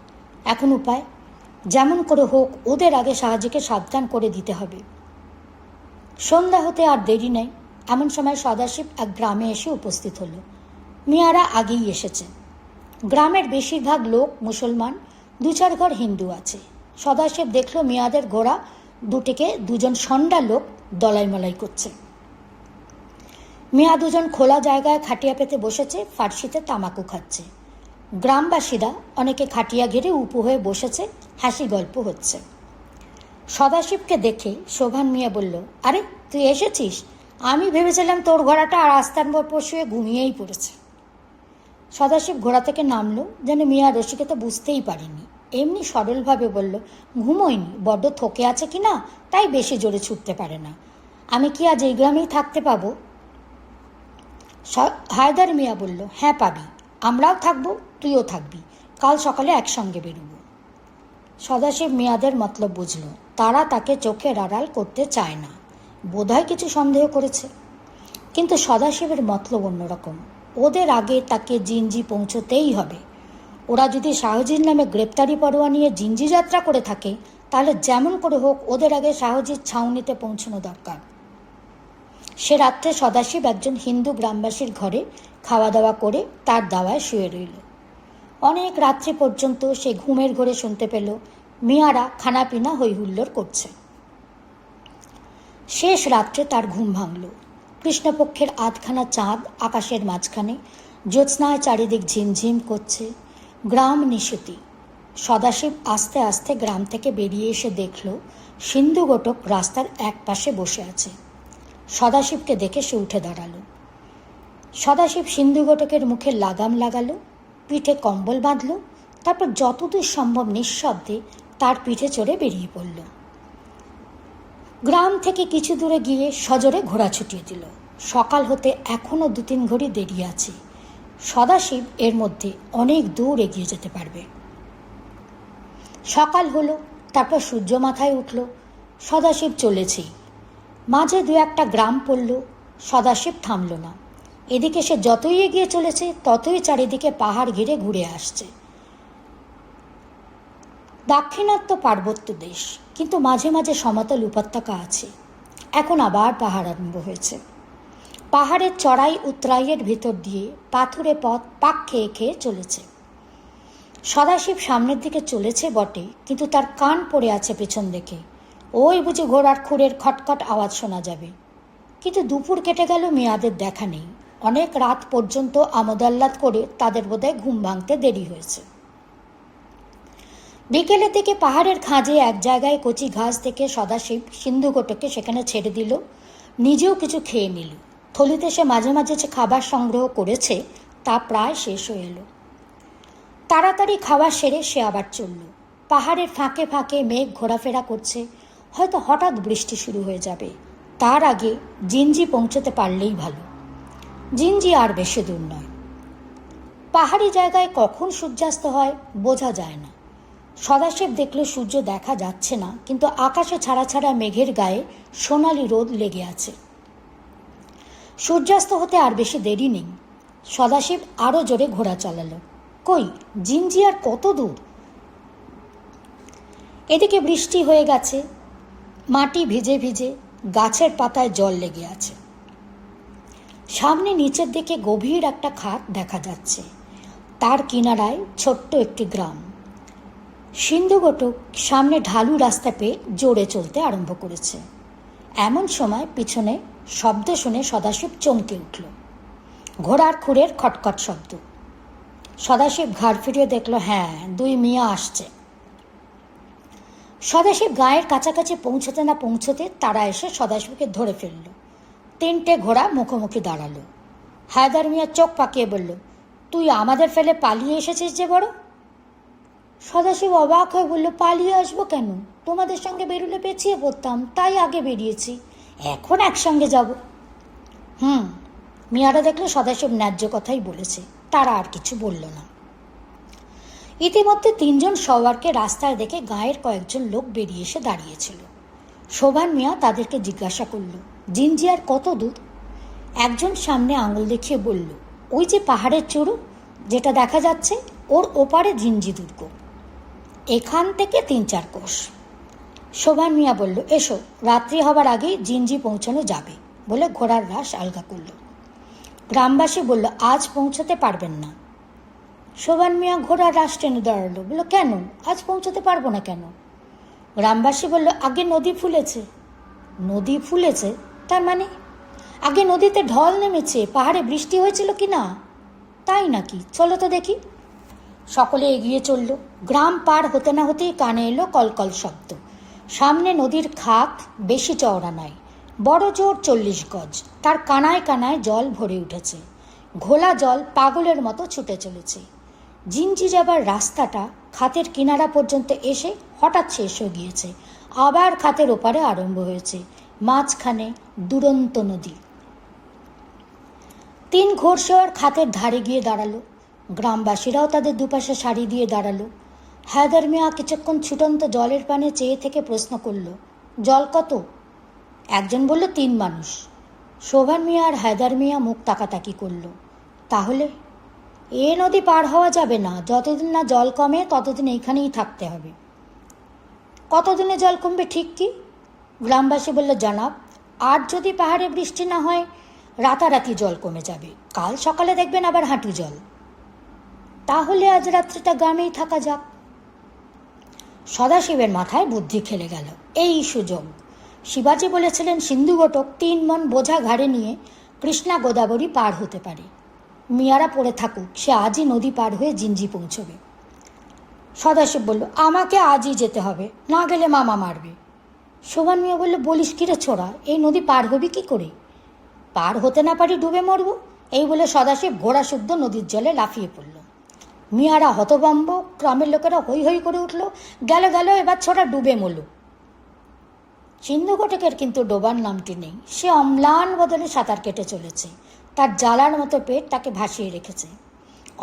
এখন উপায়, যেমন করে হোক ওদের আগে শাহজিকে সাবধান করে দিতে হবে। সন্ধ্যা হতে আর দেরি নেই। এমন সময় সদাশিব এক গ্রামে এসে উপস্থিত হলো। মিয়ারা আগেই এসেছে। গ্রামের বেশিরভাগ লোক মুসলমান, 2-4 ঘর হিন্দু আছে। সদাশিব দেখল মিয়াদের ঘোড়া দুটিকে দুজন ষণ্ডা লোক দলাই মলাই করছে। মিয়া দুজন খোলা জায়গায় খাটিয়া পেতে বসেছে, ফার্সিতে তামাকু খাচ্ছে। গ্রামবাসীরা অনেকে খাটিয়া ঘিরে উপুু হয়ে বসেছে, হাসি গল্প হচ্ছে। সদাশিবকে দেখে শোভান মিয়া বলল, আরে তুই এসেছিস? আমি ভেবেছিলাম তোর ঘোড়াটা আর রাস্তার মোড় শুয়ে ঘুমিয়েই পড়েছে। সদাশিব ঘোড়া থেকে নামলো, যেন মিয়া রসিকতা বুঝতেই পারেনি। এমনি সরলভাবে বলল, ঘুমোয়নি, বড্ড থকে আছে কি না, তাই বেশি জোরে ছুটতে পারে না। আমি কি আজ এই গ্রামেই থাকতে পাবো? হায়দার মিয়া বলল, হ্যাঁ পাবি, আমরাও থাকবো, তুইও থাকবি। কাল সকালে একসঙ্গে বেরোব। সদাশিব মিয়াদের মতলব বুঝল। তারা তাকে চোখের আড়াল করতে চায় না, বোধহয় কিছু সন্দেহ করেছে। কিন্তু সদাশিবের মতলব অন্যরকম। ওদের আগে তাকে জিঞ্জি পৌঁছতেই হবে। ওরা যদি শাহজির নামে গ্রেপ্তারি পরোয়া নিয়ে জিঞ্জি যাত্রা করে থাকে, তাহলে যেমন করে হোক ওদের আগে শাহজির ছাউনিতে পৌঁছানো দরকার। সে রাত্রে সদাশিব একজন হিন্দু গ্রামবাসীর ঘরে খাওয়া দাওয়া করে তার দাওয়ায় শুয়ে রইল। অনেক রাত্রি পর্যন্ত সে ঘুমের ঘোরে শুনতে পেল মিয়ারা খানাপিনা হইহুল্লোড় করছে। শেষ রাত্রে তার ঘুম ভাঙল। কৃষ্ণপক্ষের আধখানা চাঁদ আকাশের মাঝখানে, জ্যোৎস্নায় চারিদিক ঝিমঝিম করছে। গ্রাম নিশুতি। সদাশিব আস্তে আস্তে গ্রাম থেকে বেরিয়ে এসে দেখল সিন্ধুঘটক রাস্তার এক পাশে বসে আছে। সদাশিবকে দেখে সে উঠে দাঁড়ালো। সদাশিব সিন্ধুঘটকের মুখে লাগাম লাগালো, পিঠে কম্বল বাঁধল, তারপর যতদূর সম্ভব নিঃশব্দে তার পিঠে চড়ে বেরিয়ে পড়ল। গ্রাম থেকে কিছু দূরে গিয়ে সজোরে ঘোড়া ছুটিয়ে দিল। সকাল হতে এখনও 2-3 ঘড়ি দেরি আছে। সদাশিব এর মধ্যে অনেক দূর এগিয়ে যেতে পারবে। সকাল হলো, তারপর সূর্য মাথায় উঠল। সদাশিব চলেছেই। মাঝে 2-1টা গ্রাম পড়ল। সদাশিব থামল না। এদিকে সে যতই এগিয়ে চলেছে ততই চারিদিকে পাহাড় ঘিরে ঘুরে আসছে। দাক্ষিণাত্য পার্বত্য দেশ, কিন্তু মাঝে মাঝে সমতল উপত্যকা আছে। এখন আবার পাহাড় আরম্ভ হয়েছে। পাহাড়ের চড়াই উতরাইয়ের ভিতর দিয়ে পাথুরে পথ পাক খেয়ে খেয়ে চলেছে। সদাশিব সামনের দিকে চলেছে বটে, কিন্তু তার কান পড়ে আছে পেছন দিকে। ওই বুঝি ঘোড়ার খুরের খটখট আওয়াজ শোনা যাবে। কিন্তু দুপুর কেটে গেল, মেয়াদের দেখা নেই। অনেক রাত পর্যন্ত আমোদাল্লাদ করে তাদের বোধহয় ঘুম ভাঙতে দেরি হয়েছে। বিকেলের দিকে পাহাড়ের খাঁজে এক জায়গায় কচি ঘাস থেকে সদাশিব সিন্ধুঘটকে সেখানে ছেড়ে দিল। নিজেও কিছু খেয়ে নিল। থলিতে সে মাঝে মাঝে যে খাবার সংগ্রহ করেছে তা প্রায় শেষ হয়ে এলো। তাড়াতাড়ি খাওয়া সেরে সে আবার চলল। পাহাড়ের ফাঁকে ফাঁকে মেঘ ঘোরাফেরা করছে। হয়তো হঠাৎ বৃষ্টি শুরু হয়ে যাবে। তার আগে জিঞ্জি পৌঁছতে পারলেই ভালো। জিঞ্জি আর বেশি দূর নয়। পাহাড়ি জায়গায় কখন সূর্যাস্ত হয় বোঝা যায় না। সদাশিব দেখল সূর্য দেখা যাচ্ছে না, কিন্তু আকাশে ছাড়া ছাড়া মেঘের গায়ে সোনালি রোদ লেগে আছে। সূর্যাস্ত হতে আর বেশি দেরি নেই। সদাশিব আরও জোরে ঘোড়া চালালো। কই, জিঞ্জি আর কত দূর? এদিকে বৃষ্টি হয়ে গেছে। মাটি ভিজে ভিজে, গাছের পাতায় জল লেগে আছে। সামনে নিচের দিকে গভীর একটা খাত দেখা যাচ্ছে। তার কিনারায় ছোট্ট একটি গ্রাম। সিন্ধুঘটক সামনে ঢালু রাস্তা পেয়ে জোরে চলতে আরম্ভ করেছে। এমন সময় পিছনে শব্দ শুনে সদাশিব চমকে উঠল। ঘোড়ার খুরের খটখট শব্দ। সদাশিব ঘাড় ফিরিয়ে দেখল, হ্যাঁ, 2 মিয়া আসছে। সদাশিব গায়ের কাছাকাছি পৌঁছতে না পৌঁছতে তারা এসে সদাশিবকে ধরে ফেলল। 3টে ঘোড়া মুখোমুখি দাঁড়ালো। হায়দার মিয়া চোখ পাকিয়ে বলল, তুই আমাদের ফেলে পালিয়ে এসেছিস যে বড়? সদাশিব অবাক হয়ে বলল, পালিয়ে আসবো কেন? তোমাদের সঙ্গে বেরোলে পেছিয়ে পড়তাম, তাই আগে বেরিয়েছি। এখন একসঙ্গে যাব। মিয়ারা দেখলে সদাশিব ন্যায্য কথাই বলেছে। তারা আর কিছু বলল না। ইতিমধ্যে 3 জন সওয়ারকে রাস্তায় দেখে গাঁয়ের কয়েকজন লোক বেরিয়ে এসে দাঁড়িয়েছিল। শোভান মিয়া তাদেরকে জিজ্ঞাসা করল, জিঞ্জি আর কত দূর? একজন সামনে আঙুল দেখিয়ে বলল, ওই যে পাহাড়ের চূড়ো যেটা দেখা যাচ্ছে, ওর ওপারে জিঞ্জি দুর্গ। এখান থেকে 3-4 কোষ। শোভান মিয়া বলল, এসো, রাত্রি হবার আগেই জিঞ্জি পৌঁছানো যাবে, বলে ঘোড়ার রাশ আলগা করল। গ্রামবাসী বলল, আজ পৌঁছতে পারবেন না। শোভান মিয়া ঘোড়ার রাশ টেনে দাঁড়ালো, বলল, কেন, আজ পৌঁছতে পারবো না কেন? গ্রামবাসী বলল, আগে নদী ফুলেছে। নদী ফুলেছে? তার মানে? আগে নদীতে ঢল নেমেছে। পাহাড়ে বৃষ্টি হয়েছিল কি না? তাই নাকি? চলো তো দেখি। সকলে এগিয়ে চলল। গ্রাম পার হতে না হতেই কানে এলো কলকল শব্দ। সামনে নদীর খাত বেশি চওড়া নয়, বড় জোর 40 গজ। তার কানায় কানায় জল ভরে উঠেছে। ঘোলা জল পাগলের মতো ছুটে চলেছে। জিঞ্জি যাবার রাস্তাটা খাতের কিনারা পর্যন্ত এসে হঠাৎ শেষ হয়ে গিয়েছে। আবার খাতের ওপারে আরম্ভ হয়েছে। মাঝখানে দুরন্ত নদী। 3 ঘোড়সওয়ার খাতের ধারে গিয়ে দাঁড়ালো। গ্রামবাসীরাও তাদের দুপাশে সারি দিয়ে দাঁড়ালো। হায়দার মিয়া কিছুক্ষণ ছুটন্ত জলের পানে চেয়ে থেকে প্রশ্ন করল, জল কত? একজন বলল, 3 মানুষ। শোভান মিয়া আর হায়দার মিয়া মুখ তাকাতাকি করল। তাহলে এ নদী পার হওয়া যাবে না। যতদিন না জল কমে ততদিন এইখানেই থাকতে হবে। কতদিনে জল কমবে ঠিক কি? গ্রামবাসী বলল, জনাব, আর যদি পাহাড়ে বৃষ্টি না হয় রাতারাতি জল কমে যাবে। কাল সকালে দেখবেন আবার হাঁটু জল। তাহলে আজ রাত্রিটা গ্রামেই থাকা যাক। সদাশিবের মাথায় বুদ্ধি খেলে গেল। এই সুযোগ। শিবাজি বলেছিলেন সিন্ধুঘটক 3 মণ বোঝা ঘাড়ে নিয়ে কৃষ্ণা গোদাবরী পার হতে পারে। মিয়ারা পড়ে থাকুক, সে আজই নদী পার হয়ে জিঞ্জি পৌঁছবে। সদাশিব বলল, আমাকে আজই যেতে হবে, না গেলে মামা মারবে। শোভান মিয়া বলল, বলিস কিরে ছোড়া, এই নদী পার হবি কি করে? পার হতে না পারি ডুবে মরব। এই বলে সদাশিব ঘোড়া শুদ্ধ নদীর জলে লাফিয়ে পড়ল। মিয়ারা হতভম্ব, গ্রামের লোকেরা হৈ হৈ করে উঠল, গেল গেল, এবার ছোড়া ডুবে মরল। সিন্ধুঘটকের কিন্তু ডোবার নামটি নেই। সে অম্লান বদলে সাঁতার কেটে চলেছে। তার জ্বালার মতো পেট তাকে ভাসিয়ে রেখেছে।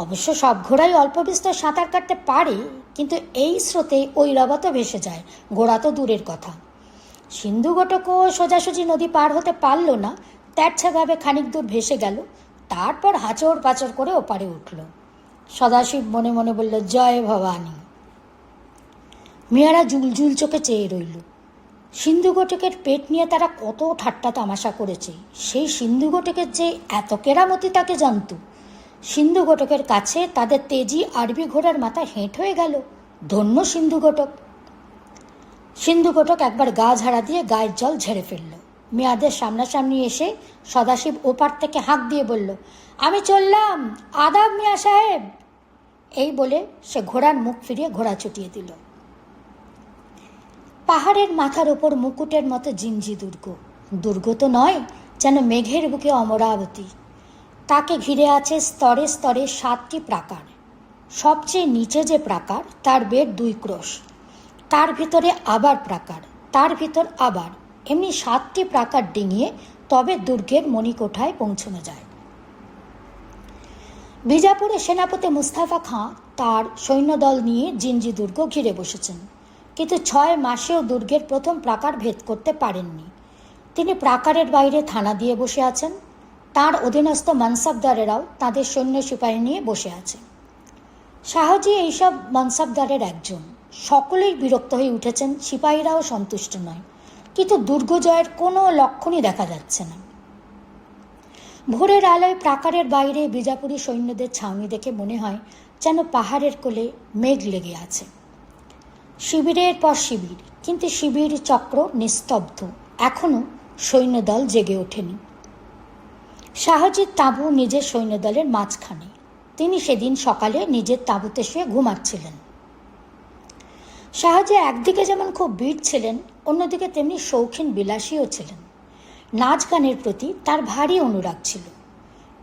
অবশ্য সব ঘোড়াই অল্প বিস্তর সাঁতার কাটতে পারে, কিন্তু এই স্রোতে ঐরাবত ভেসে যায়, ঘোড়া তো দূরের কথা। সিন্ধুঘটকও সোজাসুজি নদী পার হতে পারল না, তেরছাভাবে খানিক দূর ভেসে গেল, তারপর হাঁচড় পাচড় করে ওপারে উঠল। সদাশিব মনে মনে বলল, জয় ভবানী। মেয়েরা জুলজুল চোখে চেয়ে রইল। সিন্ধুঘটকের পেট নিয়ে তারা কত ঠাট্টা তামাশা করেছে, সেই সিন্ধুঘটকের যে এত কেরামতি তাকে জানত। সিন্ধুঘটকের কাছে তাদের তেজি আরবি ঘোড়ার মাথা হেঁট হয়ে গেল। ধন্য সিন্ধুঘটক। সিন্ধুঘটক একবার গা ঝাড়া দিয়ে গায়ের জল ঝেড়ে ফেলল। মেয়াদের সামনাসামনি এসে সদাশিব ওপার থেকে হাঁক দিয়ে বলল, আমি চললাম, আদাব মিয়া সাহেব। এই বলে সে ঘোড়ার মুখ ফিরিয়ে ঘোড়া ছুটিয়ে দিল। পাহাড়ের মাথার ওপর মুকুটের মতো জিঞ্জি দুর্গ। দুর্গ তো নয়, যেন মেঘের বুকে অমরাবতী। তাকে ঘিরে আছে স্তরে স্তরে 7টি প্রাকার। সবচেয়ে নিচে যে প্রাকার, তার বেদ 2 ক্রোশ, তার ভিতরে আবার প্রাকার, তার ভিতর আবার, এমনি 7টি প্রাকার ডিঙিয়ে তবে দুর্গের মণিকোঠায় পৌঁছানো যায়। বিজাপুরে সেনাপতি মুস্তাফা খাঁ তার সৈন্যদল নিয়ে জিঞ্জি দুর্গ ঘিরে বসেছেন, কিন্তু 6 মাসেও দুর্গের প্রথম প্রাকার ভেদ করতে পারেননি। তিনি প্রাকারের বাইরে থানা দিয়ে বসে আছেন। তার অধীনস্থ মানসাবদারেরাও তাদের সৈন্য সিপাহী নিয়ে বসে আছে। শাহজি এইসব মানসাবদারের একজন। সকলেই বিরক্ত হয়ে উঠেছেন, সিপাহীরাও সন্তুষ্ট নয়, কিন্তু দুর্গ জয়ের কোনো লক্ষণই দেখা যাচ্ছে না। ভোরের আলোয় প্রাকারের বাইরে বিজাপুরী সৈন্যদের ছাউনি দেখে মনে হয় যেন পাহাড়ের কোলে মেঘ লেগে আছে। শিবিরের পর শিবির, কিন্তু শিবির চক্র নিস্তব্ধ, এখনো সৈন্যদল জেগে ওঠেনি। শাহজির তাঁবু নিজের সৈন্যদলের মাঝখানে। তিনি সেদিন সকালে নিজের তাঁবুতে শুয়ে ঘুমাচ্ছিলেন। শাহজি একদিকে যেমন খুব বীর ছিলেন, অন্যদিকে তেমনি শৌখিন বিলাসীও ছিলেন। নাচ গানের প্রতি তার ভারী অনুরাগ ছিল।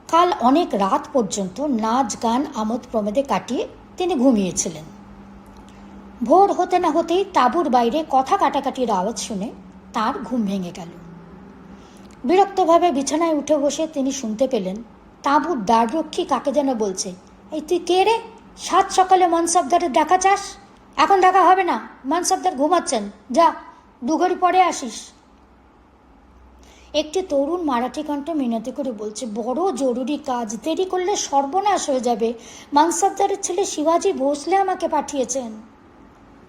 কাল অনেক রাত পর্যন্ত নাচ গান আমোদ প্রমোদে কাটিয়ে তিনি ঘুমিয়েছিলেন। ভোর হতে না হতেই তাঁবুর বাইরে কথা কাটাকাটির আওয়াজ শুনে তার ঘুম ভেঙে গেল। বিরক্তভাবে বিছানায় উঠে বসে তিনি শুনতে পেলেন তাঁবুর দ্বাররক্ষী কাকে যেন বলছে, এই তুই কে রে? 7 সকালে মানসাবদারের দেখা চাস? এখন দেখা হবে না, মানসাবদার ঘুমাচ্ছেন, যা 2 ঘড়ি পরে আসিস। একটি তরুণ মারাঠি কণ্ঠ মিনতি করে বলছে, বড় জরুরি কাজ, দেরি করলে সর্বনাশ হয়ে যাবে। মানসাবদারের ছেলে শিবাজি ভোসলে আমাকে পাঠিয়েছেন।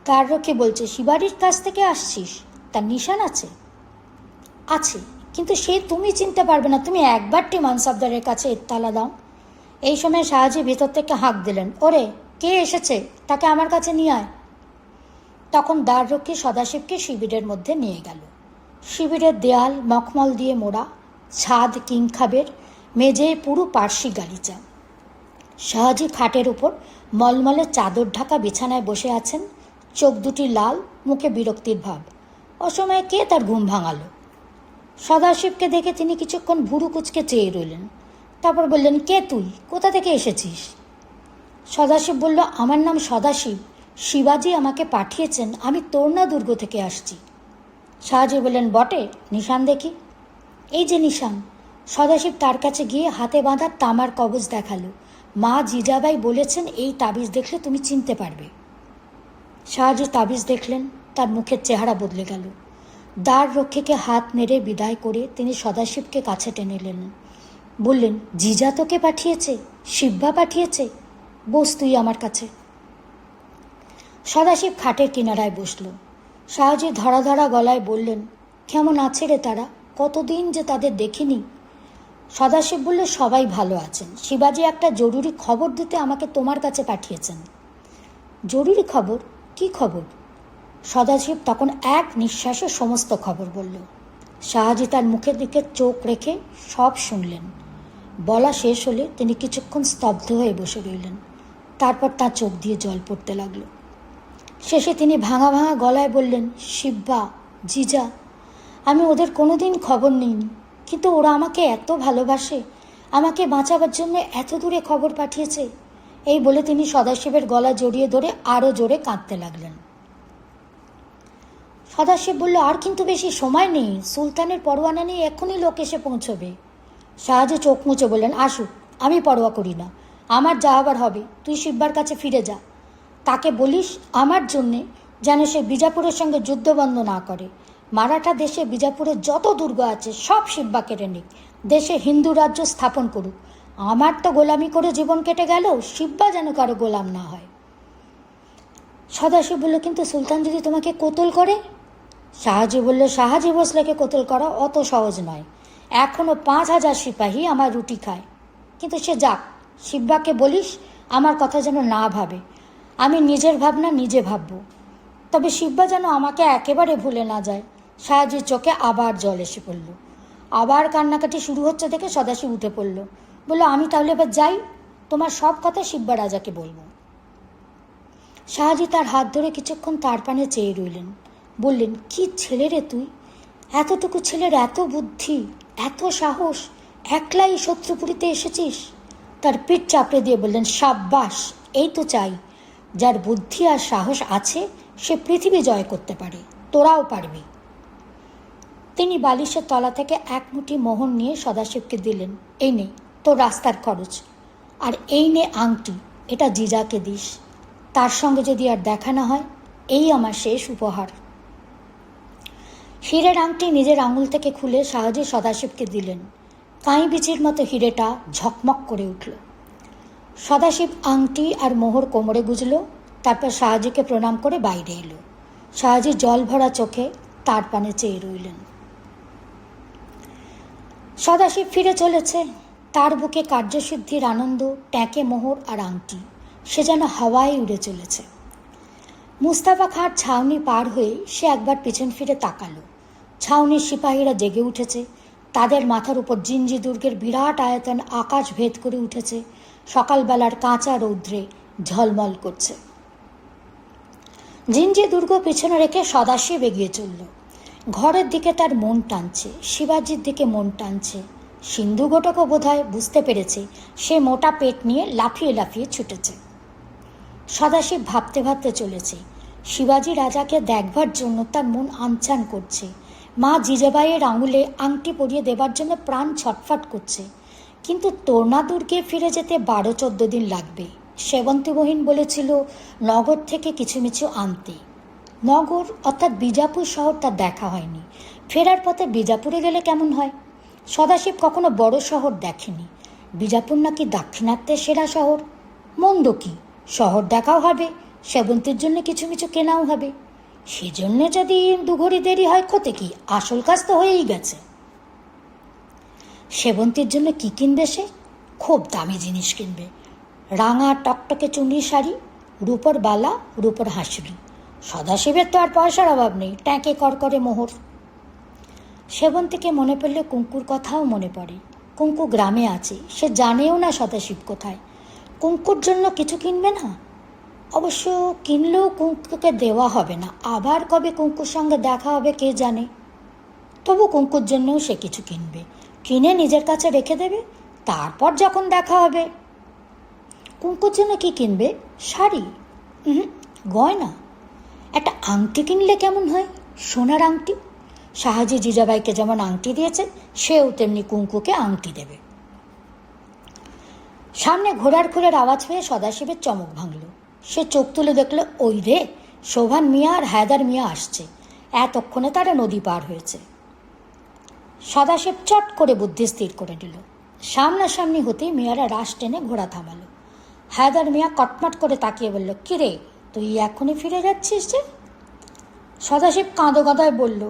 দ্বাররক্ষী বলছে, শিবাজির কাছ থেকে আসছিস? তার নিশান আছে? আছে, কিন্তু সে তুমি চিনতে পারবে না। তুমি একবারটি মানসাবদারের কাছে ইত্তালা দাও। এই সময় শাহজি ভিতর থেকে হাঁক দিলেন, ওরে, কে এসেছে? তাকে আমার কাছে নিয়ে আয়। তখন দ্বাররক্ষী সদাশিবকে শিবিরের মধ্যে নিয়ে গেল। শিবিরের দেয়াল মখমল দিয়ে মোড়া, ছাদ কিংখাবের, মেঝে পুরো পার্সি গালিচা। শাহজি খাটের উপর মলমলে চাদর ঢাকা বিছানায় বসে আছেন, চোখ দুটি লাল, মুখে বিরক্তির ভাব। অসময়ে কে তার ঘুম ভাঙালো? সদাশিবকে দেখে তিনি কিছুক্ষণ ভুরু কুচকে চেয়ে রইলেন, তারপর বললেন, কে তুই? কোথা থেকে এসেছিস? সদাশিব বলল, আমার নাম সদাশিব, শিবাজি আমাকে পাঠিয়েছেন, আমি তোরনা দুর্গ থেকে আসছি। শাহজি বললেন, বটে, নিশান দেখি। এই যে নিশান। সদাশিব তার কাছে গিয়ে হাতে বাঁধা তামার কবজ দেখালো। মা জিজাবাই বলেছেন এই তাবিজ দেখলে তুমি চিনতে পারবে। শাহজি তাবিজ দেখলেন, তার মুখের চেহারা বদলে গেল। দ্বার রক্ষীকে হাত নেড়ে বিদায় করে তিনি সদাশিবকে কাছে টেনে নিলেন। বললেন, জিজা তোকে পাঠিয়েছে? শিববা পাঠিয়েছে? বস তুই আমার কাছে। সদাশিব খাটের কিনারায় বসল। শাহজি ধরা ধরা গলায় বললেন, কেমন আছে রে তারা? কতদিন যে তাদের দেখিনি। সদাশিব বলল, সবাই ভালো আছেন। শিবাজি একটা জরুরি খবর দিতে আমাকে তোমার কাছে পাঠিয়েছেন। জরুরি খবর? কি খবর? সদাশিব তখন এক নিঃশ্বাসে সমস্ত খবর বলল। শাহাজি তার মুখের দিকে চোখ রেখে সব শুনলেন। বলা শেষ হলে তিনি কিছুক্ষণ স্তব্ধ হয়ে বসে রইলেন। তারপর তার চোখ দিয়ে জল পড়তে লাগলো। শেষে তিনি ভাঙা ভাঙা গলায় বললেন, শিব্বা, জিজা, আমি ওদের কোনোদিন খবর নিইনি, কিন্তু ওরা আমাকে এত ভালোবাসে, আমাকে বাঁচাবার জন্য এত দূরে খবর পাঠিয়েছে। এই বলে তিনি সদাশিবের গলা জড়িয়ে ধরে আরও জোরে কাঁদতে লাগলেন। সদাশিব বলল, আর কিন্তু বেশি সময় নেই, সুলতানের পরোয়ানা নিয়ে এক্ষুনি লোক এসে পৌঁছবে। শাহাজি চোখ মুছে বললেন, আসুক, আমি পরোয়া করি না, আমার যা হবার হবে। তুই শিব্বার কাছে ফিরে যা, তাকে বলিস আমার জন্যে যেন সে বিজাপুরের সঙ্গে যুদ্ধবন্ধ না করে। মারাঠা দেশে বিজাপুরে যত দুর্গ আছে সব শিব্বা কেড়ে নিক, দেশে হিন্দু রাজ্য স্থাপন করুক। আমার তো গোলামি করে জীবন কেটে গেল, শিব্বা যেন কারো গোলাম না হয়। সদাশিব বলল, কিন্তু সুলতান যদি তোমাকে কোতল করে? শাহাজি বলল, শাহাজি ভোসলেকে কোতল করা অত সহজ নয়। এখনও 5,000 সিপাহী আমার রুটি খায়। কিন্তু সে যাক, শিব্বাকে বলিস আমার কথা যেন না ভাবে, আমি নিজের ভাবনা নিজে ভাবব। তবে শিব্বা যেন আমাকে একেবারে ভুলে না যায়। শাহাজির চোখে আবার জল এসে পড়ল। আবার কান্নাকাটি শুরু হচ্ছে দেখে সদাশিব উঠে পড়ল। বলল, আমি তাহলে এবার যাই, তোমার সব কথা শিব্বা রাজাকে বলবো। শাহাজি তার হাত ধরে কিছুক্ষণ তার পানে চেয়ে রইলেন। বললেন, কি ছেলে রে তুই, এতটুকু ছেলের এত বুদ্ধি, এত সাহস, একলাই শত্রুপুরীতে এসেছিস। তার পিঠ চাপড়ে দিয়ে বললেন, সাব্বাস, এই তো চাই, যার বুদ্ধি আর সাহস আছে সে পৃথিবী জয় করতে পারে, তোরাও পারবি। তিনি বালিশের তলা থেকে এক মুঠি মোহর নিয়ে সদাশিবকে দিলেন। এই নে তোর রাস্তার খরচ, আর এই নে আংটি, এটা জিজাকে দিস। তার সঙ্গে যদি আর দেখা না হয়, এই আমার শেষ উপহার। হীরের আংটি নিজের আঙুল থেকে খুলে শাহাজি সদাশিবকে দিলেন। কাঁই বিচির মতো হীরেটা ঝকমক করে উঠল। সদাশিব আংটি আর মোহর কোমরে গুজল, তারপর শাহাজিকে প্রণাম করে বাইরে এলো। শাহাজি জল ভরা চোখে তার পানে চেয়ে রইলেন। সদাশিব ফিরে চলেছে, তার বুকে কার্যসিদ্ধির আনন্দ, ট্যাঁকে মোহর আর আংটি, সে যেন হাওয়ায় উড়ে চলেছে। মুস্তাফা খাঁর ছাউনি পার হয়ে সে একবার পিছন ফিরে তাকালো। ছাউনির সিপাহীরা জেগে উঠেছে, তাদের মাথার উপর জিঞ্জি দুর্গের বিরাট আয়তন আকাশ ভেদ করে উঠেছে, সকালবেলার কাঁচা রৌদ্রে ঝলমল করছে। জিঞ্জি দুর্গ পিছনে রেখে সদাশিব এগিয়ে চলল। ঘরের দিকে তার মন টানছে, শিবাজির দিকে মন টানছে। সিন্ধু ঘটকও বোধহয় বুঝতে পেরেছে সে মোটা পেট নিয়ে লাফিয়ে লাফিয়ে ছুটেছে। সদাশিব ভাবতে ভাবতে চলেছে, শিবাজি রাজাকে দেখবার জন্য তার মন আনচান করছে। মা জিজাবাইয়ের আঙুলে আংটি পরিয়ে দেবার জন্য প্রাণ ছটফট করছে। কিন্তু তোরনা দুর্গে ফিরে যেতে 12-14 দিন লাগবে। সেবন্তী বহিন বলেছিল নগর থেকে কিছুমিছু আনতে। নগর অর্থাৎ বিজাপুর শহর তার দেখা হয়নি। ফেরার পথে বিজাপুরে গেলে কেমন হয়? সদাশিব কখনো বড় শহর দেখেনি। বিজাপুর নাকি দাক্ষিণাত্যের সেরা শহর। মন্দ কি, শহর দেখাও হবে, সেবন্তীর জন্য কিছু কিছু কেনাও হবে। সেজন্য যদি 2 ঘড়ি দেরি হয় ক্ষতি কি, আসল কাজ তো হয়েই গেছে। সেবন্তীর জন্য কি কিনবে সে? খুব দামি জিনিস কিনবে। রাঙা টকটকে চুনি শাড়ি, রূপর বালা, রূপর হাঁসুলি। সদাশিবের তো আর পয়সার অভাব নেই, ট্যাঁকে করকরে মোহর। সেবন্তীকে মনে পড়লে কুঙ্কুর কথাও মনে পড়ে। কুঙ্কু গ্রামে আছে, সে জানেও না সদাশিব কোথায়। কুঙ্কুর জন্য কিছু কিনবে না? অবশ্য কিনলেও কুঙ্কুকে দেওয়া হবে না, আবার কবে কুঙ্কুর সঙ্গে দেখা হবে কে জানে। তবু কুঙ্কুর জন্যও সে কিছু কিনবে, কিনে নিজের কাছে রেখে দেবে, তারপর যখন দেখা হবে। কুঙ্কুর জন্য কি কিনবে? শাড়ি? গয়না? একটা আংটি কিনলে কেমন হয়, সোনার আংটি। শাহাজি জিজাবাইকে যেমন আংটি দিয়েছেন, সেও তেমনি কুঙ্কুকে আংটি দেবে। সামনে ঘোড়ার খুলের আওয়াজ পেয়ে সদাশিবের চমক ভাঙল। সে চোখ তুলে দেখল, ওই রে, শোভান মিয়া আর হায়দার মিয়া আসছে। এতক্ষণে তারা নদী পার হয়েছে। সদাশিব চট করে বুদ্ধি স্থির করে নিল। সামনাসামনি হতেই মিয়ারা রাশ টেনে ঘোড়া থামালো। হায়দার মিয়া কটমট করে তাকিয়ে বলল, কিরে, তুই এখনই ফিরে যাচ্ছিস যে? সদাশিব কাঁদো কাঁদায় বলল,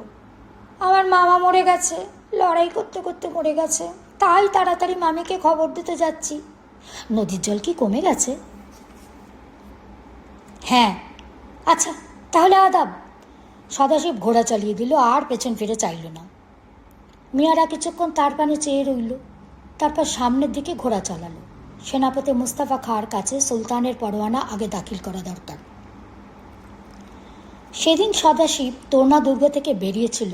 আমার মামা মরে গেছে, লড়াই করতে করতে মরে গেছে, তাই তাড়াতাড়ি মামিকে খবর দিতে যাচ্ছি। নদীর জল কি কমে গেছে? হ্যাঁ। আচ্ছা, তাহলে আদাব। সদাশিব ঘোড়া চালিয়ে দিল, আর পেছন ফিরে চাইল না। মিয়ারা কিছুক্ষণ তার পানে চেয়ে রইল, তারপর সামনের দিকে ঘোড়া চালালো। সেনাপতি মুস্তাফা খাঁর কাছে সুলতানের পরোয়ানা আগে দাখিল করা দরকার। সেদিন সদাশিব তোরনা দুর্গ থেকে বেরিয়েছিল,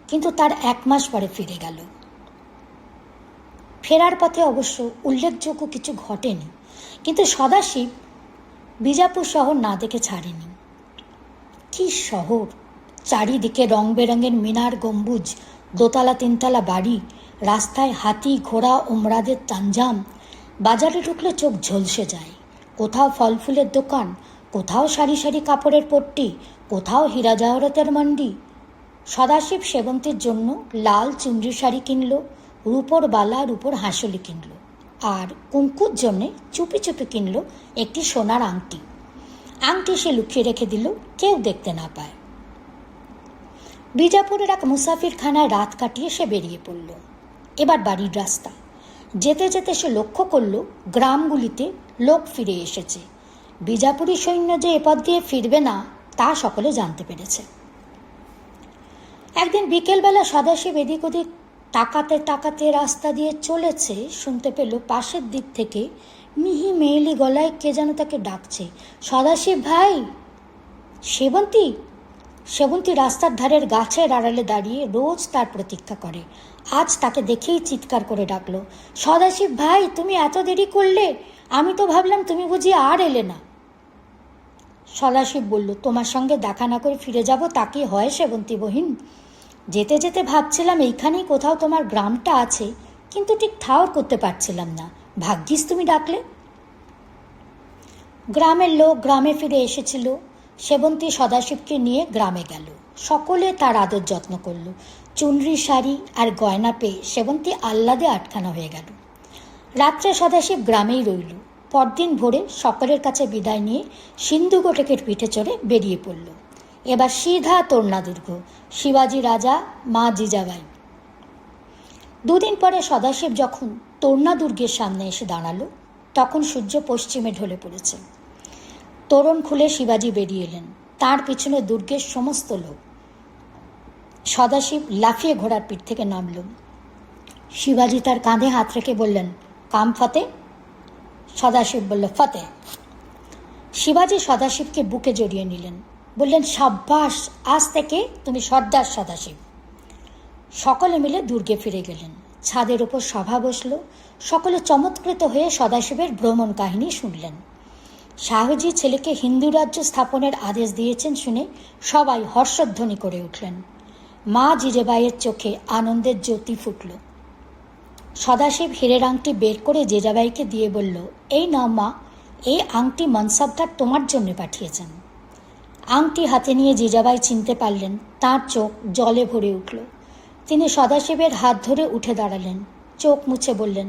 কিন্তু তার 1 মাস পরে ফিরে গেল। ফেরার পথে অবশ্য উল্লেখযোগ্য কিছু ঘটেনি, কিন্তু সদাশিব বিজাপুর শহর না দেখে ছাড়েনি। কি শহর! চারিদিকে রং বেরঙের মিনার, গম্বুজ, দোতলা 3তলা বাড়ি, রাস্তায় হাতি ঘোড়া উমরাদের তাঞ্জাম। বাজারে ঢুকলে চোখ ঝলসে যায়। কোথাও ফল ফুলের দোকান, কোথাও সারি সারি কাপড়ের পট্টি, কোথাও হীরা জহরতের মন্ডি। সদাশিব সেবন্তীর জন্য লাল চুনরি শাড়ি কিনল, রূপোর বালা, রূপোর হাঁসলি কিনল, আর কুঙ্কুর জন্যে চুপি চুপি কিনল একটি সোনার আংটি। আংটি সে লুকিয়ে রেখে দিল, কেউ দেখতে না পায়। বিজাপুরের এক মুসাফিরখানায় রাত কাটিয়ে সে বেরিয়ে পড়ল। এবার বাড়ির রাস্তা। যেতে যেতে সে লক্ষ্য করল গ্রামগুলিতে লোক ফিরে এসেছে। বিজাপুরি সৈন্য যে এপথ দিয়ে ফিরবে না তা সকলে জানতে পেরেছে। একদিন বিকেলবেলা সদাশিব এদিক ওদিক তাকাতে তাকাতে রাস্তা দিয়ে চলেছে, শুনতে পেল পাশের দিক থেকে মিহি মেয়েলি গলায় কে যেন তাকে ডাকছে, সদাশিব ভাই। সেবন্তী সেবন্তী রাস্তার ধারের গাছের আড়ালে দাঁড়িয়ে রোজ তার প্রতীক্ষা করে। আজ তাকে দেখেই চিৎকার করে ডাকলো, সদাশিব ভাই, তুমি এত দেরি করলে? আমি তো ভাবলাম তুমি বুঝি আর এলে না। সদাশিব বলল, তোমার সঙ্গে দেখা না করে ফিরে যাব তা কি হয় সেবন্তী বহিন? যেতে যেতে ভাবছিলাম এইখানেই কোথাও তোমার গ্রামটা আছে, কিন্তু ঠিক ঠাউর করতে পারছিলাম না। ভাগ্যিস তুমি ডাকলে। গ্রামের লোক গ্রামে ফিরে এসেছিল। সেবন্তী সদাশিবকে নিয়ে গ্রামে গেল। সকলে তার আদর যত্ন করল। চুনরি শাড়ি আর গয়না পেয়ে সেবন্তী আহ্লাদে আটখানা হয়ে গেল। রাত্রে সদাশিব গ্রামেই রইল। পরদিন ভোরে সকলের কাছে বিদায় নিয়ে সিন্ধু গোটেকের পিঠে চড়ে বেরিয়ে পড়ল। এবার সিধা তোরনা দুর্গ, শিবাজি রাজা, মা জিজাবাই। 2 দিন পরে সদাশিব যখন তোরনা দুর্গের সামনে এসে দাঁড়ালো, তখন সূর্য পশ্চিমে ঢলে পড়েছে। তোরণ খুলে শিবাজি বেরিয়ে এলেন, তার পিছনে দুর্গের সমস্ত লোক। সদাশিব লাফিয়ে ঘোড়ার পিঠ থেকে নামল। শিবাজি তার কাঁধে হাত রেখে বললেন, কাম ফতে? সদাশিব বলল, ফতে। শিবাজি সদাশিবকে বুকে জড়িয়ে নিলেন, বললেন, সাব্বাস, আজ থেকে তুমি সর্দার সদাশিব। সকলে মিলে দুর্গে ফিরে গেলেন। ছাদের ওপর সভা বসল। সকলে চমৎকৃত হয়ে সদাশিবের ভ্রমণ কাহিনী শুনলেন। শাহজি ছেলেকে হিন্দু রাজ্য স্থাপনের আদেশ দিয়েছেন শুনে সবাই হর্ষধ্বনি করে উঠলেন। মা জিজাবাইয়ের চোখে আনন্দের জ্যোতি ফুটল। সদাশিব হীরের আংটি বের করে জিজাবাইকে দিয়ে বলল, এই নাও মা, এই আংটি মনসবদার তোমার জন্য পাঠিয়েছেন। আংটি হাতে নিয়ে জিজাবাই চিনতে পারলেন, তার চোখ জলে ভরে উঠল। তিনি সদাশিবের হাত ধরে উঠে দাঁড়ালেন, চোখ মুছে বললেন,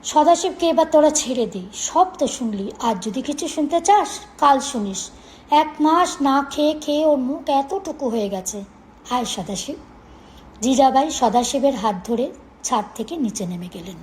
সদাশিবকে এবার তোরা ছেড়ে দিই। সব তো শুনলি, আর যদি কিছু শুনতে চাস কাল শুনিস। 1 মাস না খেয়ে খেয়ে ওর মুখ এতটুকু হয়ে গেছে। আয় সদাশিব। জিজাবাই সদাশিবের হাত ধরে ছাদ থেকে নিচে নেমে গেলেন।